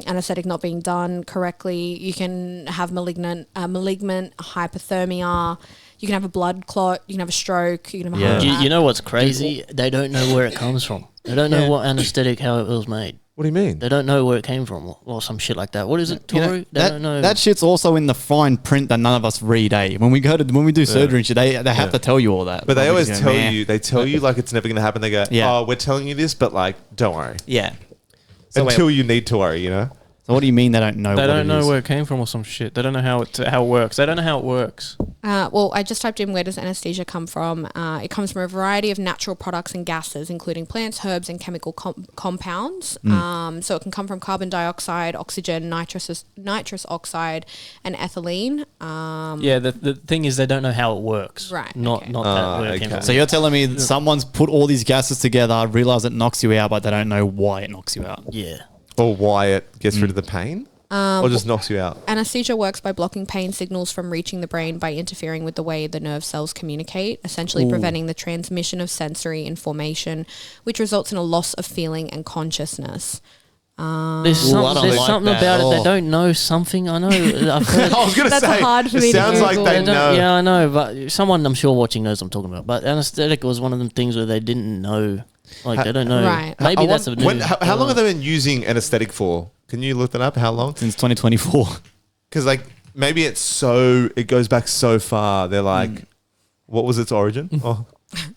anesthetic not being done correctly. You can have malignant hypothermia. You can have a blood clot. You can have a stroke. You can have a heart attack. You know what's crazy? They don't know where it comes from. They don't know what anesthetic, how it was made. What do you mean? They don't know where it came from or some shit like that. What is it, Tory? They don't know. That shit's also in the fine print that none of us read, eh? When we do surgery and shit, they have to tell you all that. But they always tell you, like it's never going to happen. They go, oh, we're telling you this, but like, don't worry. Yeah. Until you need to worry, you know? So what do you mean they don't know? They don't know where it came from or some shit. They don't know how it works. They don't know how it works. Well, I just typed in where does anesthesia come from. It comes from a variety of natural products and gases, including plants, herbs, and chemical compounds. So it can come from carbon dioxide, oxygen, nitrous oxide, and ethylene. The thing is they don't know how it works. Right. Not that where it came from. So you're telling me someone's put all these gases together, realize it knocks you out, but they don't know why it knocks you out. Yeah. Or why it gets rid of the pain? Or just knocks you out? Anesthesia works by blocking pain signals from reaching the brain by interfering with the way the nerve cells communicate, essentially preventing the transmission of sensory information, which results in a loss of feeling and consciousness. There's something about it. They don't know something. I know. I've heard I was going to say, that's hard for me to sounds like they know. Yeah, I know. But someone I'm sure watching knows what I'm talking about. But anesthetic was one of them things where they didn't know. Like, they don't know. Right. Maybe that's a new... How long have they been using anesthetic for? Can you look that up? How long? Since 2024. Because like maybe it goes back so far. They're like, what was its origin?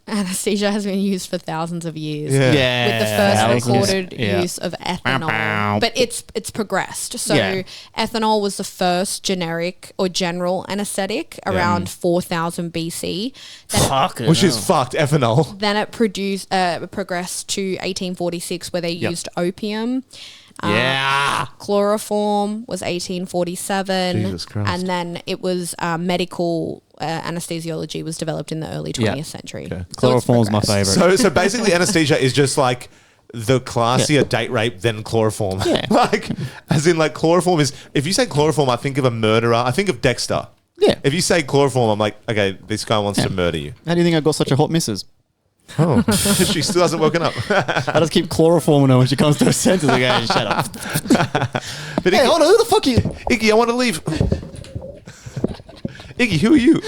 Anesthesia has been used for thousands of years. Yeah. With the first recorded use of ethanol. But it's progressed. So ethanol was the first generic or general anesthetic around 4000 BC. Which is fucked, ethanol. Then it progressed to 1846 where they used opium. Chloroform was 1847. Jesus Christ. And then it was medical anesthesiology was developed in the early 20th century. Okay. Chloroform's my favorite. So basically anesthesia is just like the classier date rape than chloroform. Yeah. Like, as in like chloroform is, if you say chloroform, I think of a murderer. I think of Dexter. Yeah. If you say chloroform, I'm like, okay, this guy wants to murder you. How do you think I got such a hot missus? Oh, she still hasn't woken up. I just keep chloroforming her when she comes to her senses. Like, hey, shut up. But Hey, hold on, who the fuck are you? Iggy, I want to leave. Iggy, who are you?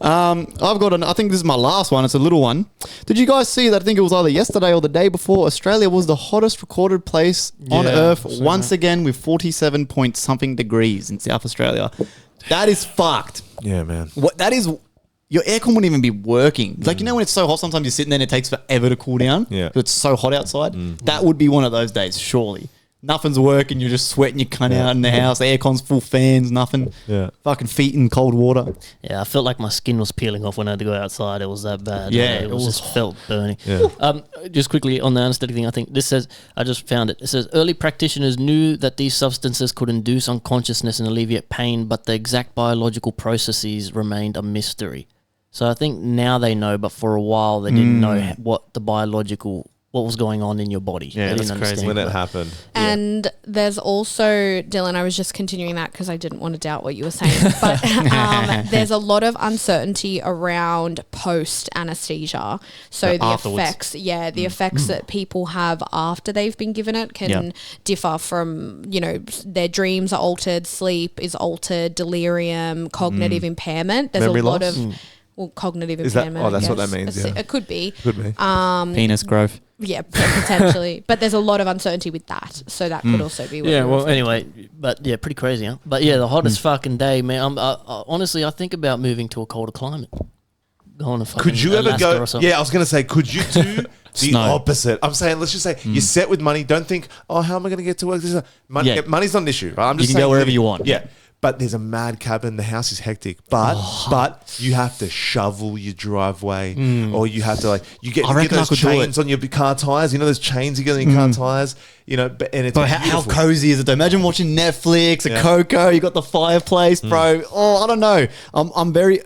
I've got I think this is my last one. It's a little one. Did you guys see that? I think it was either yesterday or the day before. Australia was the hottest recorded place on Earth once again with 47 point something degrees in South Australia. That is fucked. Yeah, man. What that is. your aircon wouldn't even be working. Like, you know when it's so hot, sometimes you're sitting there and it takes forever to cool down? Yeah. It's so hot outside. That would be one of those days, surely. Nothing's working. You're just sweating your cunt out in the house. The aircon's full fans, nothing. Yeah. Fucking feet in cold water. Yeah, I felt like my skin was peeling off when I had to go outside. It was that bad. Yeah, it was just felt burning. Yeah. Just quickly on the anesthetic thing, I think this says, I just found it. It says, early practitioners knew that these substances could induce unconsciousness and alleviate pain, but the exact biological processes remained a mystery. So I think now they know, but for a while they didn't know what was going on in your body. Yeah, they that's didn't crazy. When it happened. And there's also, Dylan, I was just continuing that because I didn't want to doubt what you were saying, but there's a lot of uncertainty around post-anesthesia. So the afterwards. effects, the effects that people have after they've been given it can differ from, their dreams are altered, sleep is altered, delirium, cognitive impairment. There's Memory a lot loss? of... Well, cognitive Is that- impairment. oh, that's I what that guess. means, yeah. It could be. Could be. Penis growth. Yeah, potentially. But there's a lot of uncertainty with that. So that could also be what Yeah, you're well, referring anyway, but yeah, pretty crazy, huh? But yeah, the hottest fucking day, man. Honestly, I think about moving to a colder climate. Going to fucking Could you ever Alaska go? or something. Yeah, I was going to say, could you do the Snow. opposite? I'm saying, let's just say you're set with money. Don't think, how am I going to get to work? Money, Yeah. Money's not an issue, right? I'm You just can go saying wherever you want. Yeah. But there's a mad cabin. The house is hectic. But you have to shovel your driveway, or you have to you get reckon I those could do chains it. on your car tires. You know those chains you get on your car tires. And it's But how beautiful. cozy is it though? Imagine watching Netflix, a Yeah. cocoa, you got the fireplace, bro. Oh, I don't know. I'm very,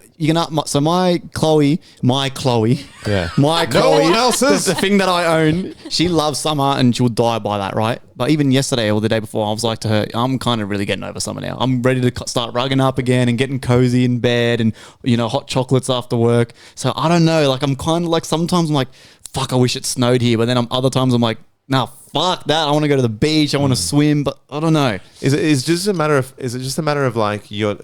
so my Chloe, my Chloe, one else's. the thing that I own, she loves summer and she'll die by that, right? But even yesterday or the day before, I was like to her, I'm kind of really getting over summer now. I'm ready to start rugging up again and getting cozy in bed and, hot chocolates after work. So I don't know, I'm kind of sometimes I'm like, fuck, I wish it snowed here. But then other times I'm like, nah, fuck that. I want to go to the beach. I want to swim, but I don't know. Is it just a matter of your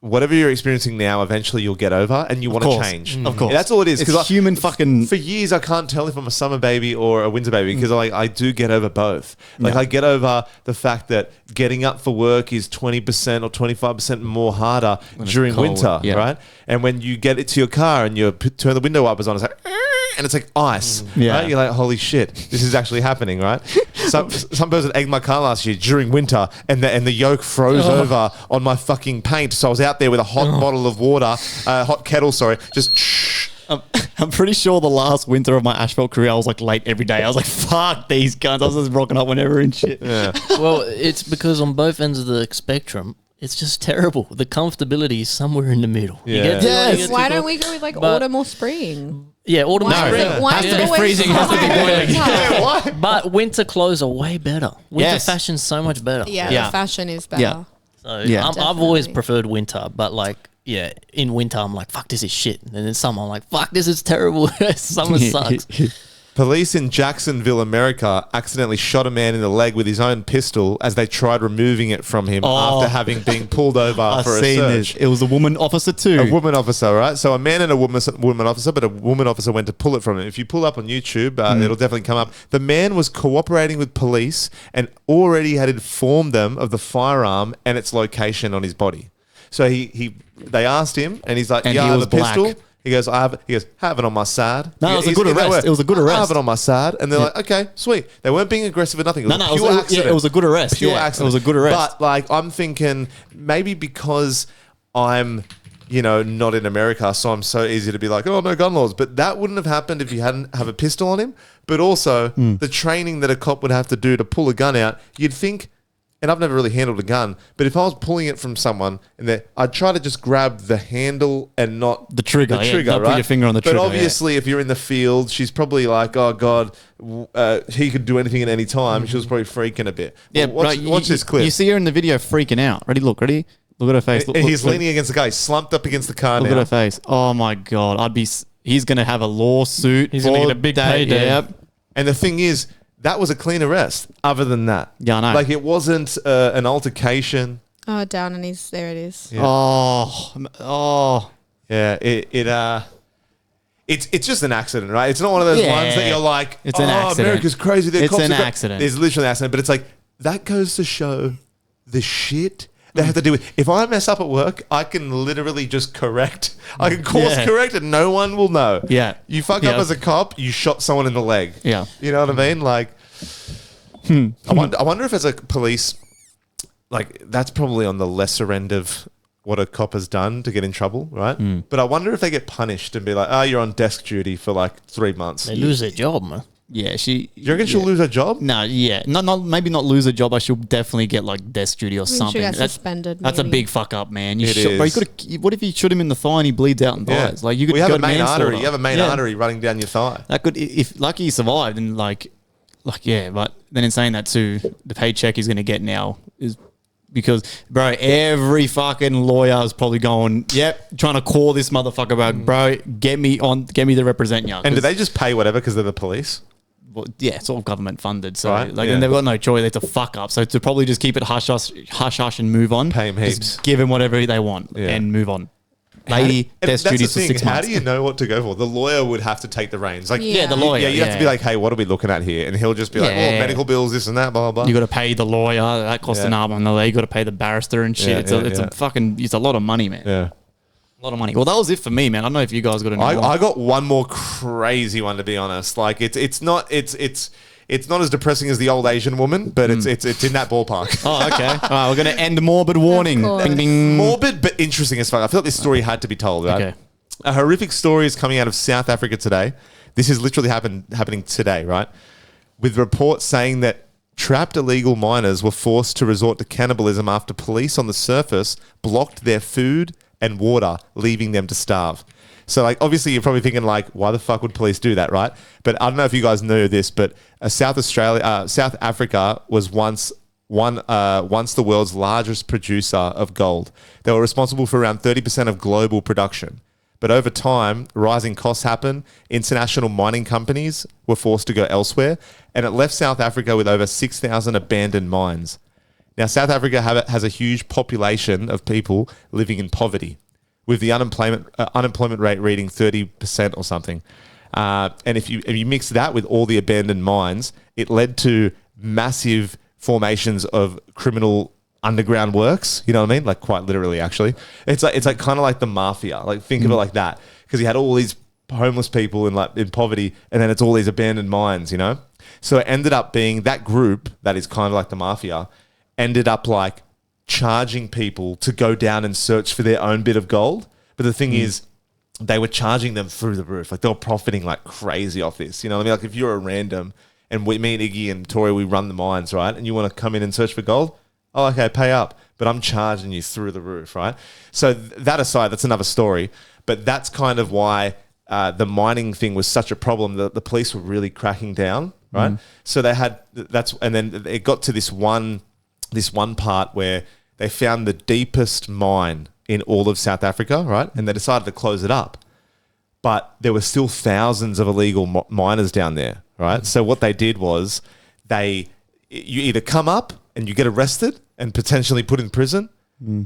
whatever you're experiencing now, eventually you'll get over and you want to change. Of course. That's all it is. It's human fucking... For years, I can't tell if I'm a summer baby or a winter baby because I do get over both. I get over the fact that getting up for work is 20% or 25% more harder during cold, winter, yeah. right? And when you get it to your car and you turn the window wipers on, it's like... And it's like ice, Yeah. right? You're like, holy shit, this is actually happening, right? Some person egged my car last year during winter, and the yolk froze over on my fucking paint. So I was out there with a hot bottle of water, hot kettle, just. I'm pretty sure the last winter of my asphalt career, I was late every day. I was like, fuck these guns. I was just rocking up whenever and shit. Yeah. Well, it's because on both ends of the spectrum, it's just terrible. The comfortability is somewhere in the middle. Yeah. You get to- Yes. you get to Why go- don't we go with But- autumn or spring? Yeah, autumn Why and is spring. it, why Has is to it be always freezing, has to be hot? boiling. But winter clothes are way better. Winter Yes. fashion's so much better. Yeah, Yeah. the fashion is better. Yeah. So Yeah. I've always Definitely. preferred winter, but in winter I'm like, fuck, this is shit. And in summer I'm like, fuck, this is terrible. Summer sucks. Police in Jacksonville, America, accidentally shot a man in the leg with his own pistol as they tried removing it from him after having been pulled over I've for a seen search. this. It was a woman officer too. A woman officer, right? So a man and a woman officer, but a woman officer went to pull it from him. If you pull up on YouTube, it'll definitely come up. The man was cooperating with police and already had informed them of the firearm and its location on his body. So they asked him, and he's like, And "Yeah, he I have was a pistol." black. He goes, have it on my side. No, it was a He's good in that arrest. way, It was a good I arrest. have it on my side. And they're like, okay, sweet. They weren't being aggressive or nothing. It was a pure accident. it was a good arrest. Pure yeah. accident. It was a good arrest. But I'm thinking maybe because I'm, not in America, so I'm so easy to be like, oh, no gun laws. But that wouldn't have happened if you hadn't have a pistol on him. But also the training that a cop would have to do to pull a gun out, you'd think, and I've never really handled a gun, but if I was pulling it from someone, I'd try to just grab the handle and not The trigger, yeah. Don't put right? your finger on the trigger, But obviously, if you're in the field, she's probably like, oh, God, he could do anything at any time. She was probably freaking a bit. yeah, Well, watch this clip. You see her in the video freaking out. Ready? Look at her face. Look, He's look, leaning against the guy. He's slumped up against the car Look now. at her face. Oh my God. He's going to have a lawsuit. He's gonna for get a big that. payday. Yep. And the thing is, that was a clean arrest. Other than that, Yeah, I know. it wasn't an altercation. Oh, down and there it is. Yeah. Oh. Yeah, it's just an accident, right? It's not one of those Yeah. ones that you're like, It's an accident. America's crazy. It's an accident. It's literally an accident, but it's like that goes to show the shit They have to do with, if I mess up at work, I can literally just correct. I can course correct and no one will know. Yeah. You fuck up as a cop, you shot someone in the leg. Yeah. You know what I mean? Like, I wonder if as a police, like, that's probably on the lesser end of what a cop has done to get in trouble, right? But I wonder if they get punished and be like, oh, you're on desk duty for like 3 months. They lose their job, man. Yeah, You reckon she'll lose her job? No, yeah, maybe not lose her job, but she'll definitely get like desk duty or something. She'll get suspended. That's a maybe. big fuck up, man. It Bro, is. what if you shoot him in the thigh and he bleeds out and dies? Like you could have go a main manslaughter. artery. You have a main artery running down your thigh. That could, if lucky he survived, and like yeah. But then in saying that too, the paycheck he's going to get now is. Because, bro, every fucking lawyer is probably going, trying to call this motherfucker back, bro, get me to represent you. And do they just pay whatever because they're the police? Well, yeah, it's all government funded. So, Right, and they've got no choice. They have to fuck up. So, to probably just keep it hush and move on. Pay 'em heaps. Just give him whatever they want and move on. Lady, desk duties for 6 months. How do you know what to go for? The lawyer would have to take the reins. Like, Yeah. The lawyer. Yeah, you have to be like, hey, what are we looking at here? And he'll just be like, Yeah. medical bills, this and that, blah, blah, blah. You got to pay the lawyer. That costs an arm and the leg. You got to pay the barrister and shit. Yeah, It's a lot of money, man. Yeah. A lot of money. Well, that was it for me, man. I don't know if you guys got any more. I got one more crazy one, to be honest. Like, it's not as depressing as the old Asian woman, but it's in that ballpark. Oh, okay. All right, we're going to end morbid warning. course. Bing, bing. Morbid, but interesting as fuck. I feel like this story had to be told, right? Okay. A horrific story is coming out of South Africa today. This is literally happening today, right? With reports saying that trapped illegal miners were forced to resort to cannibalism after police on the surface blocked their food and water, leaving them to starve. So, like, obviously, you're probably thinking, like, why the fuck would police do that, right? But I don't know if you guys know this, but South Africa was once the world's largest producer of gold. They were responsible for around 30% of global production. But over time, rising costs happened. International mining companies were forced to go elsewhere, and it left South Africa with over 6,000 abandoned mines. Now, South Africa has a huge population of people living in poverty, with the unemployment rate reading 30% or something. And if you mix that with all the abandoned mines, it led to massive formations of criminal underground works. You know what I mean? Like, quite literally, actually. It's like kind of like the mafia. Like, think of it like that, because you had all these homeless people in poverty, and then it's all these abandoned mines. You know, so it ended up being that group that is kind of like the mafia. Ended up like charging people to go down and search for their own bit of gold. But the thing is, they were charging them through the roof. Like, they were profiting like crazy off this. You know what I mean? Like, if you're a random, and me and Iggy and Tori, we run the mines, right? And you want to come in and search for gold? Oh, okay, pay up. But I'm charging you through the roof, right? So that aside, that's another story. But that's kind of why the mining thing was such a problem. The police were really cracking down, right? So they had and then it got to this one part where they found the deepest mine in all of South Africa, right? And they decided to close it up. But there were still thousands of illegal miners down there, right? So what they did was you either come up and you get arrested and potentially put in prison,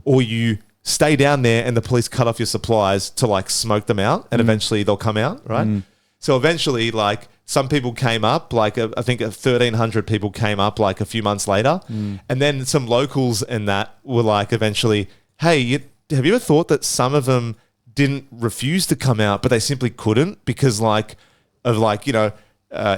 or you stay down there and the police cut off your supplies to like smoke them out, and eventually they'll come out, right? So eventually, like, some people came up, like I think 1,300 people came up like a few months later. And then some locals and that were like eventually, hey, have you ever thought that some of them didn't refuse to come out, but they simply couldn't because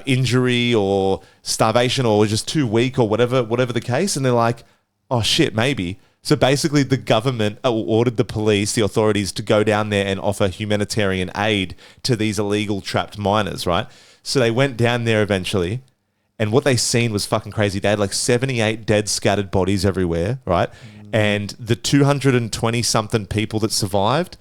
injury or starvation or just too weak or whatever the case? And they're like, oh shit, maybe. So basically the government ordered the police, the authorities, to go down there and offer humanitarian aid to these illegal trapped miners, right? So they went down there eventually, and what they seen was fucking crazy. They had like 78 dead scattered bodies everywhere, right? And the 220-something people that survived,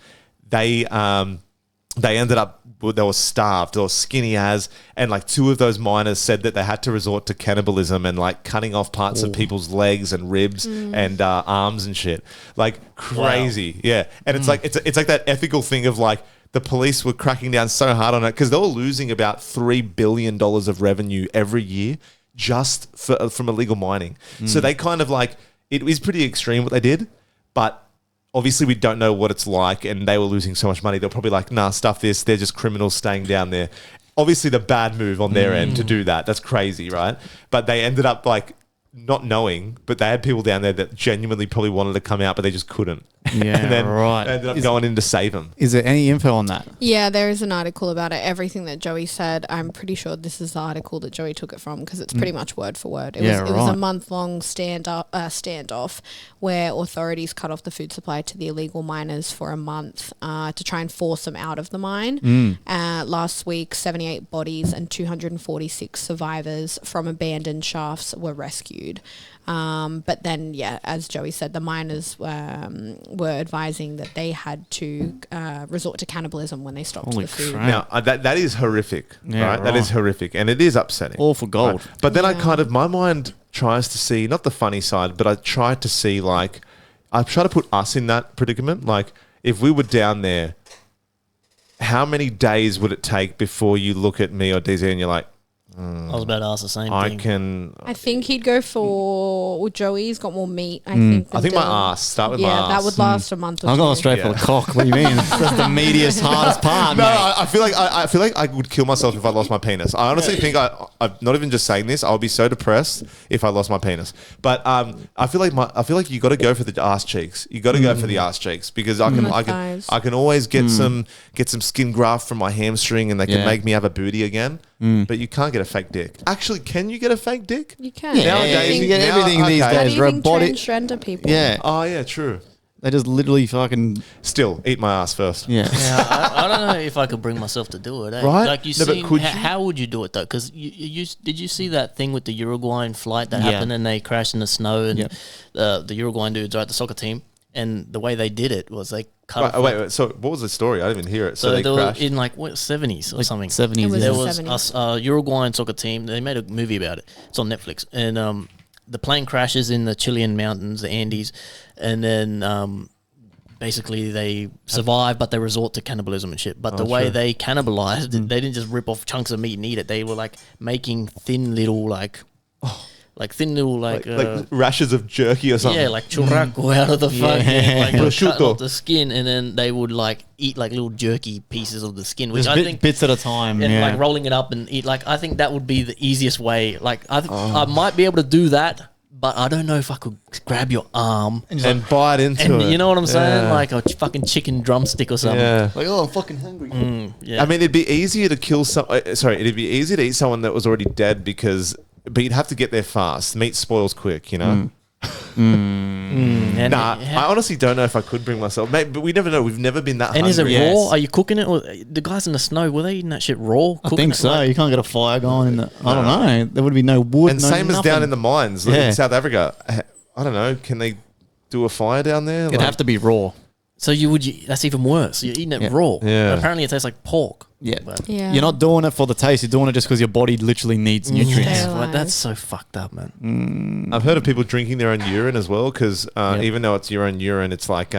they ended up, they were starved, they were skinny as, and like two of those miners said that they had to resort to cannibalism and like cutting off parts of people's legs and ribs and arms and shit. Like crazy. Wow. Yeah. And it's like that ethical thing of like the police were cracking down so hard on it because they were losing about $3 billion of revenue every year just from illegal mining. So they kind of like, it was pretty extreme what they did, but obviously we don't know what it's like, and they were losing so much money. They're probably like, nah, stuff this. They're just criminals staying down there. Obviously the bad move on their end to do that. That's crazy, right? But they ended up like not knowing, but they had people down there that genuinely probably wanted to come out, but they just couldn't. Yeah, and then right. they ended up going in to save them. Is there any info on that? Yeah, there is an article about it. Everything that Joey said, I'm pretty sure this is the article that Joey took it from because it's pretty much word for word. It was a month-long standoff where authorities cut off the food supply to the illegal miners for a month to try and force them out of the mine. Last week, 78 bodies and 246 survivors from abandoned shafts were rescued. But then, as Joey said, the miners were advising that they had to resort to cannibalism when they stopped the food. Crap. Now, that is horrific, right? That is horrific, and it is upsetting. All for gold. Right? But then my mind tries to see, not the funny side, but I try to see, like, I try to put us in that predicament. Like, if we were down there, how many days would it take before you look at me or DZ and you're like, I was about to ask the same thing. I think he'd go for Joey's got more meat. I think my ass. Start with my ass. Yeah, that would last a month or two. I'm going straight for the cock. What do you mean? That's the meatiest, hardest part. No, mate. I feel like I would kill myself if I lost my penis. I honestly think I'm not even just saying this. I would be so depressed if I lost my penis. But I feel like you got to go for the ass cheeks. You got to go for the ass cheeks because I can always get some skin graft from my hamstring and they can make me have a booty again. But you can't get a fake dick. Actually, can you get a fake dick? You can. Yeah, Nowadays, you get everything these How do days. you think Robotic. transgender people? Yeah. Oh yeah, true. They just literally fucking. Still, eat my ass first. Yeah. I don't know if I could bring myself to do it. Eh? Right? Like you No, but see, could you? how would you do it though? Because did you see that thing with the Uruguayan flight that happened and they crashed in the snow and the Uruguayan dudes are at the soccer team and the way they did it was they cut. Wait. So what was the story? I didn't even hear it. So they were crashed in like 70s or something. 70s. It was There the was 70s. a Uruguayan soccer team. They made a movie about it. It's on Netflix. And the plane crashes in the Chilean mountains, the Andes, and then basically they survive, but they resort to cannibalism and shit. But the way they cannibalized, they didn't just rip off chunks of meat and eat it. They were like making thin little like rashes of jerky or something. yeah, like churrasco out of the fucking like Prosciutto. cutting off the skin, and then they would like eat like little jerky pieces of the skin, which Just I think bits at a time. and Yeah. like rolling it up and eat. Like I think that would be the easiest way. Like I might be able to do that, but I don't know if I could grab your arm and bite into and it. you know what I'm saying, Yeah. like a fucking chicken drumstick or something. Yeah. Like, oh, I'm fucking hungry. Yeah. I mean, it'd be easier to kill it'd be easier to eat someone that was already dead but you'd have to get there fast. Meat spoils quick, you know? And I honestly don't know if I could bring myself. Maybe, but we never know. We've never been that and hungry. is it Yes. raw? Are you cooking it? Or the guys in the snow, were they eating that shit raw? I think so. Like, You can't get a fire going in the. I don't know. There would be no wood. And no same as nothing. down in the mines like Yeah. in South Africa. I don't know. Can they do a fire down there? It'd have to be raw. so that's even worse. You're eating it Yeah. raw. Yeah. Apparently it tastes like pork. Yeah. But Yeah. You're not doing it for the taste. You're doing it just because your body literally needs nutrients. yeah, Sterilized. well, that's so fucked up, man. I've heard of people drinking their own urine as well because even though it's your own urine, it's like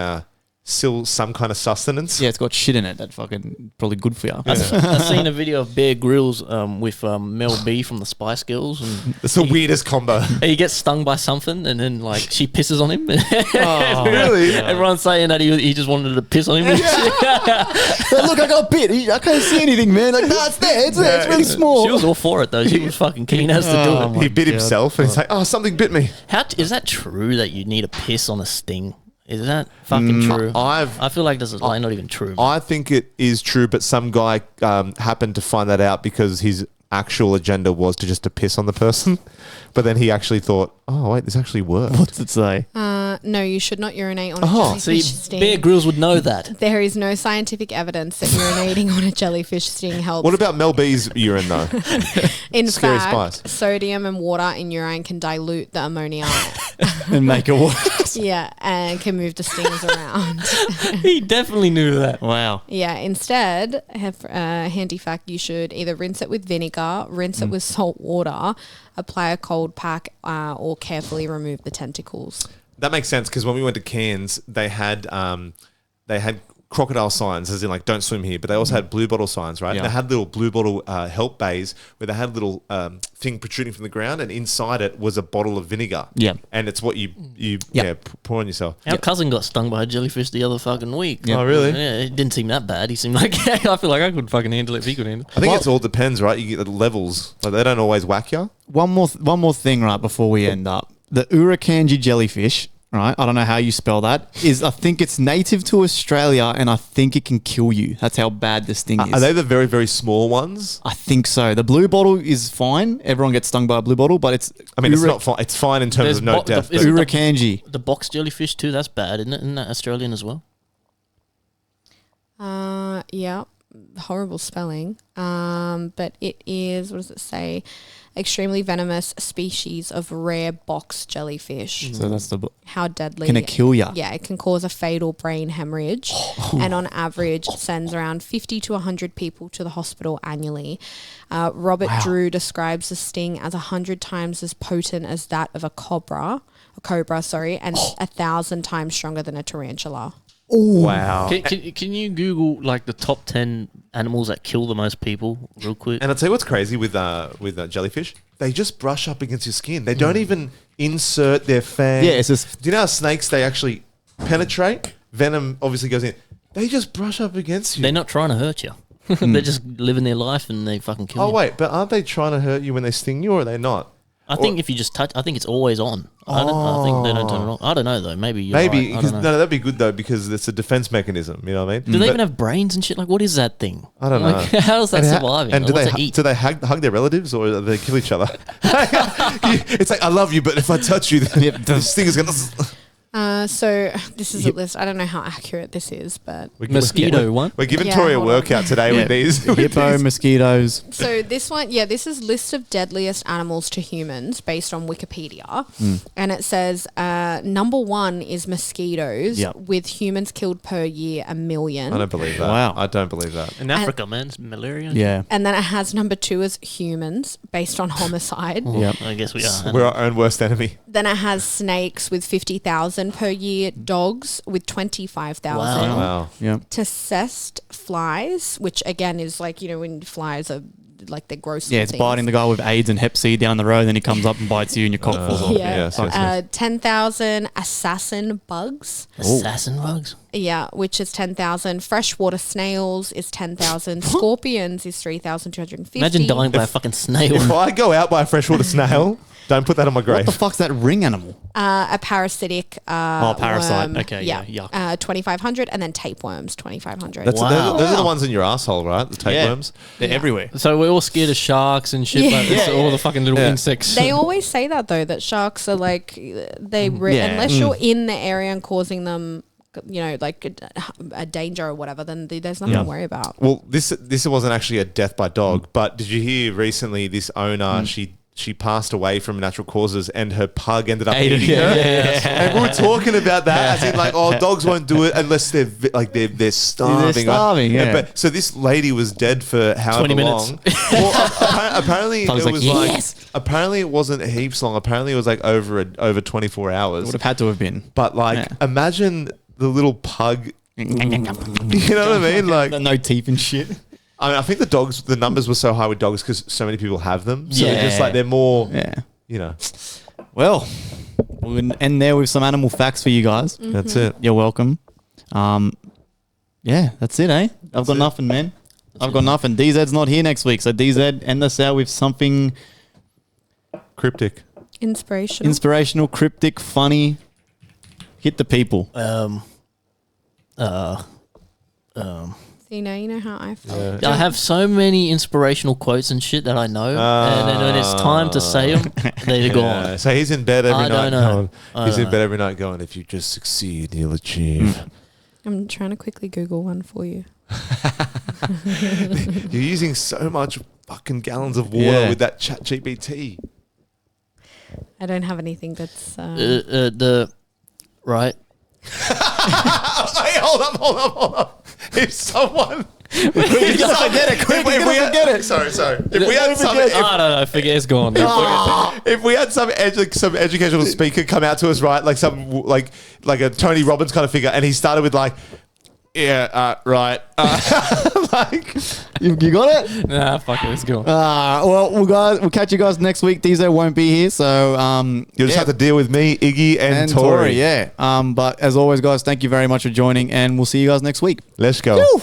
still some kind of sustenance. Yeah, it's got shit in it. That's fucking probably good for you. I've seen a video of Bear Grylls with Mel B from the Spice Girls, and It's the weirdest combo. he gets stung by something, and then like she pisses on him. Oh, Really? Everyone's saying that he just wanted to piss on him. And shit. Hey, look, I got bit. I can't see anything, man. Like, nah, it's there. It's there. It's really small. She was all for it though. She was fucking keen as to do Oh, it. my He bit God. himself and he's like, oh, something bit me. Is that true that you need a piss on a sting? Is that fucking true? I feel like this is like not even true. I think it is true, but some guy happened to find that out because his actual agenda was to piss on the person. But then he actually thought, oh, wait, this actually worked. What's it say? No, you should not urinate on a Oh. jellyfish See, sting. Bear Grylls would know that. There is no scientific evidence that urinating on a jellyfish sting helps. What about Mel B's urine, though? In Scary fact, Spice? sodium and water in urine can dilute the ammonia. And make it worse. Yeah, and can move the stings around. He definitely knew that. Wow. Yeah, instead, handy fact, you should either rinse it with vinegar, rinse it with salt water, apply a cold pack, or carefully remove the tentacles. That makes sense because when we went to Cairns, they had crocodile signs, as in like don't swim here, but they also had blue bottle signs, right? Yeah. And they had little blue bottle help bays where they had a little thing protruding from the ground, and inside it was a bottle of vinegar. Yeah. And it's what you pour on yourself. Our cousin got stung by a jellyfish the other fucking week. Oh, really? Yeah, it didn't seem that bad. He seemed like, I feel like I could fucking handle it if he could handle it. I think it's all depends, right? You get the levels. Like they don't always whack you. One more thing, right, before we end up. The Urakanji jellyfish, right? I don't know how you spell that. I think it's native to Australia, and I think it can kill you. That's how bad this thing is. Are they the very, very small ones? I think so. The blue bottle is fine. Everyone gets stung by a blue bottle, but it's... it's not fine. It's fine in terms of no death. Is Urakanji. The box jellyfish too, that's bad, isn't it? Isn't that Australian as well? Yeah. Horrible spelling. But it is, what does it say? Extremely venomous species of rare box jellyfish. So that's how deadly. Can it kill ya? Yeah, it can cause a fatal brain hemorrhage. And on average, it sends around 50 to 100 people to the hospital annually. Robert Drew describes the sting as 100 times as potent as that of a cobra, and 1,000 times stronger than a tarantula. Ooh. Wow. Can you Google like the top 10 animals that kill the most people real quick? And I'll tell you what's crazy with jellyfish. They just brush up against your skin. They don't even insert their fangs. Yeah, it's just... Do you know how snakes, they actually penetrate? Venom obviously goes in. They just brush up against you. They're not trying to hurt you. They're just living their life and they fucking kill you. Oh, wait. But aren't they trying to hurt you when they sting you, or are they not? I think if you just touch, I think it's always on. I think they don't turn it on. I don't know though. Maybe you're Maybe. right. No, that'd be good though, because it's a defense mechanism. You know what I mean? Do they even have brains and shit? Like, what is that thing? I don't know. How does that survive? And What's it eat? do they hug their relatives, or do they kill each other? It's like, I love you, but if I touch you, this thing is going to... So this is a list. I don't know how accurate this is, but Mosquito one. We're giving Tori a workout today with these. Hippo, mosquitoes. So this one, this is list of deadliest animals to humans based on Wikipedia. And it says number 1 is mosquitoes, with humans killed per year 1 million. I don't believe that. Wow. I don't believe that. In Africa, man, it's malaria. Yeah. And then it has number 2 as humans based on homicide. Yep. I guess we are. We're our own worst enemy. Then it has snakes with 50,000 per year, dogs with 25,000. Wow. Yeah. Tessest flies, which again is like, when flies are like they're gross. Yeah, it's biting the guy with AIDS and Hep C down the road, then he comes up and bites you and your cock falls off. Yeah. 10,000 assassin bugs. Assassin bugs? Yeah, which is 10,000. Freshwater snails is 10,000. Scorpions is 3,250. Imagine dying by a fucking snail. If I go out by a freshwater snail, don't put that on my grave. What the fuck's that ring animal? A parasitic parasite. worm. Okay, yeah, yuck. 2,500, and then tapeworms, 2,500. Those are the ones in your asshole, right? The tapeworms. They're everywhere. So we're all scared of sharks and shit. Like this, all the fucking little insects. They always say that though, that sharks are like unless you're in the area and causing them, like a danger or whatever, then there's nothing to worry about. Well, this wasn't actually a death by dog, but did you hear recently this owner, she passed away from natural causes and her pug ended up eating her? And we were talking about that as in like, dogs won't do it unless they're starving. They're starving, right? But so this lady was dead for however 20 minutes. long. Well, apparently Pug's it was like, apparently it wasn't heaps long. Apparently it was like over 24 hours. Would have had to have been. But imagine the little pug. You know what I mean? Like no teeth and shit. I mean, I think the numbers were so high with dogs because so many people have them. So they're just like, they're more, Well, we're going to end there with some animal facts for you guys. Mm-hmm. That's it. You're welcome. That's it, eh? I've got nothing, man. I've got nothing. DZ's not here next week. So DZ, end us out with something Cryptic. Inspirational, cryptic, funny. Hit the people. You know how I feel. I have so many inspirational quotes and shit that I know, and then when it's time to say them, they're gone. So he's in bed every night. He's in know. bed every night going, if you just succeed, you'll achieve. I'm trying to quickly Google one for you. You're using so much fucking gallons of water with that chat GPT. I don't have anything that's... Right. Hey, hold up. If someone... We're going to forget it. Quick, we're going to forget it. Sorry. If we had some... I forget it's gone. If we had some educational speaker come out to us, right, like some like a Tony Robbins kind of figure, and he started with like, right. Like, You got it? Nah, fuck it. Let's go. Well, we'll catch you guys next week. Diesel won't be here, so you'll just have to deal with me, Iggy, and Tori. Yeah. But as always, guys, thank you very much for joining, and we'll see you guys next week. Let's go. Woo!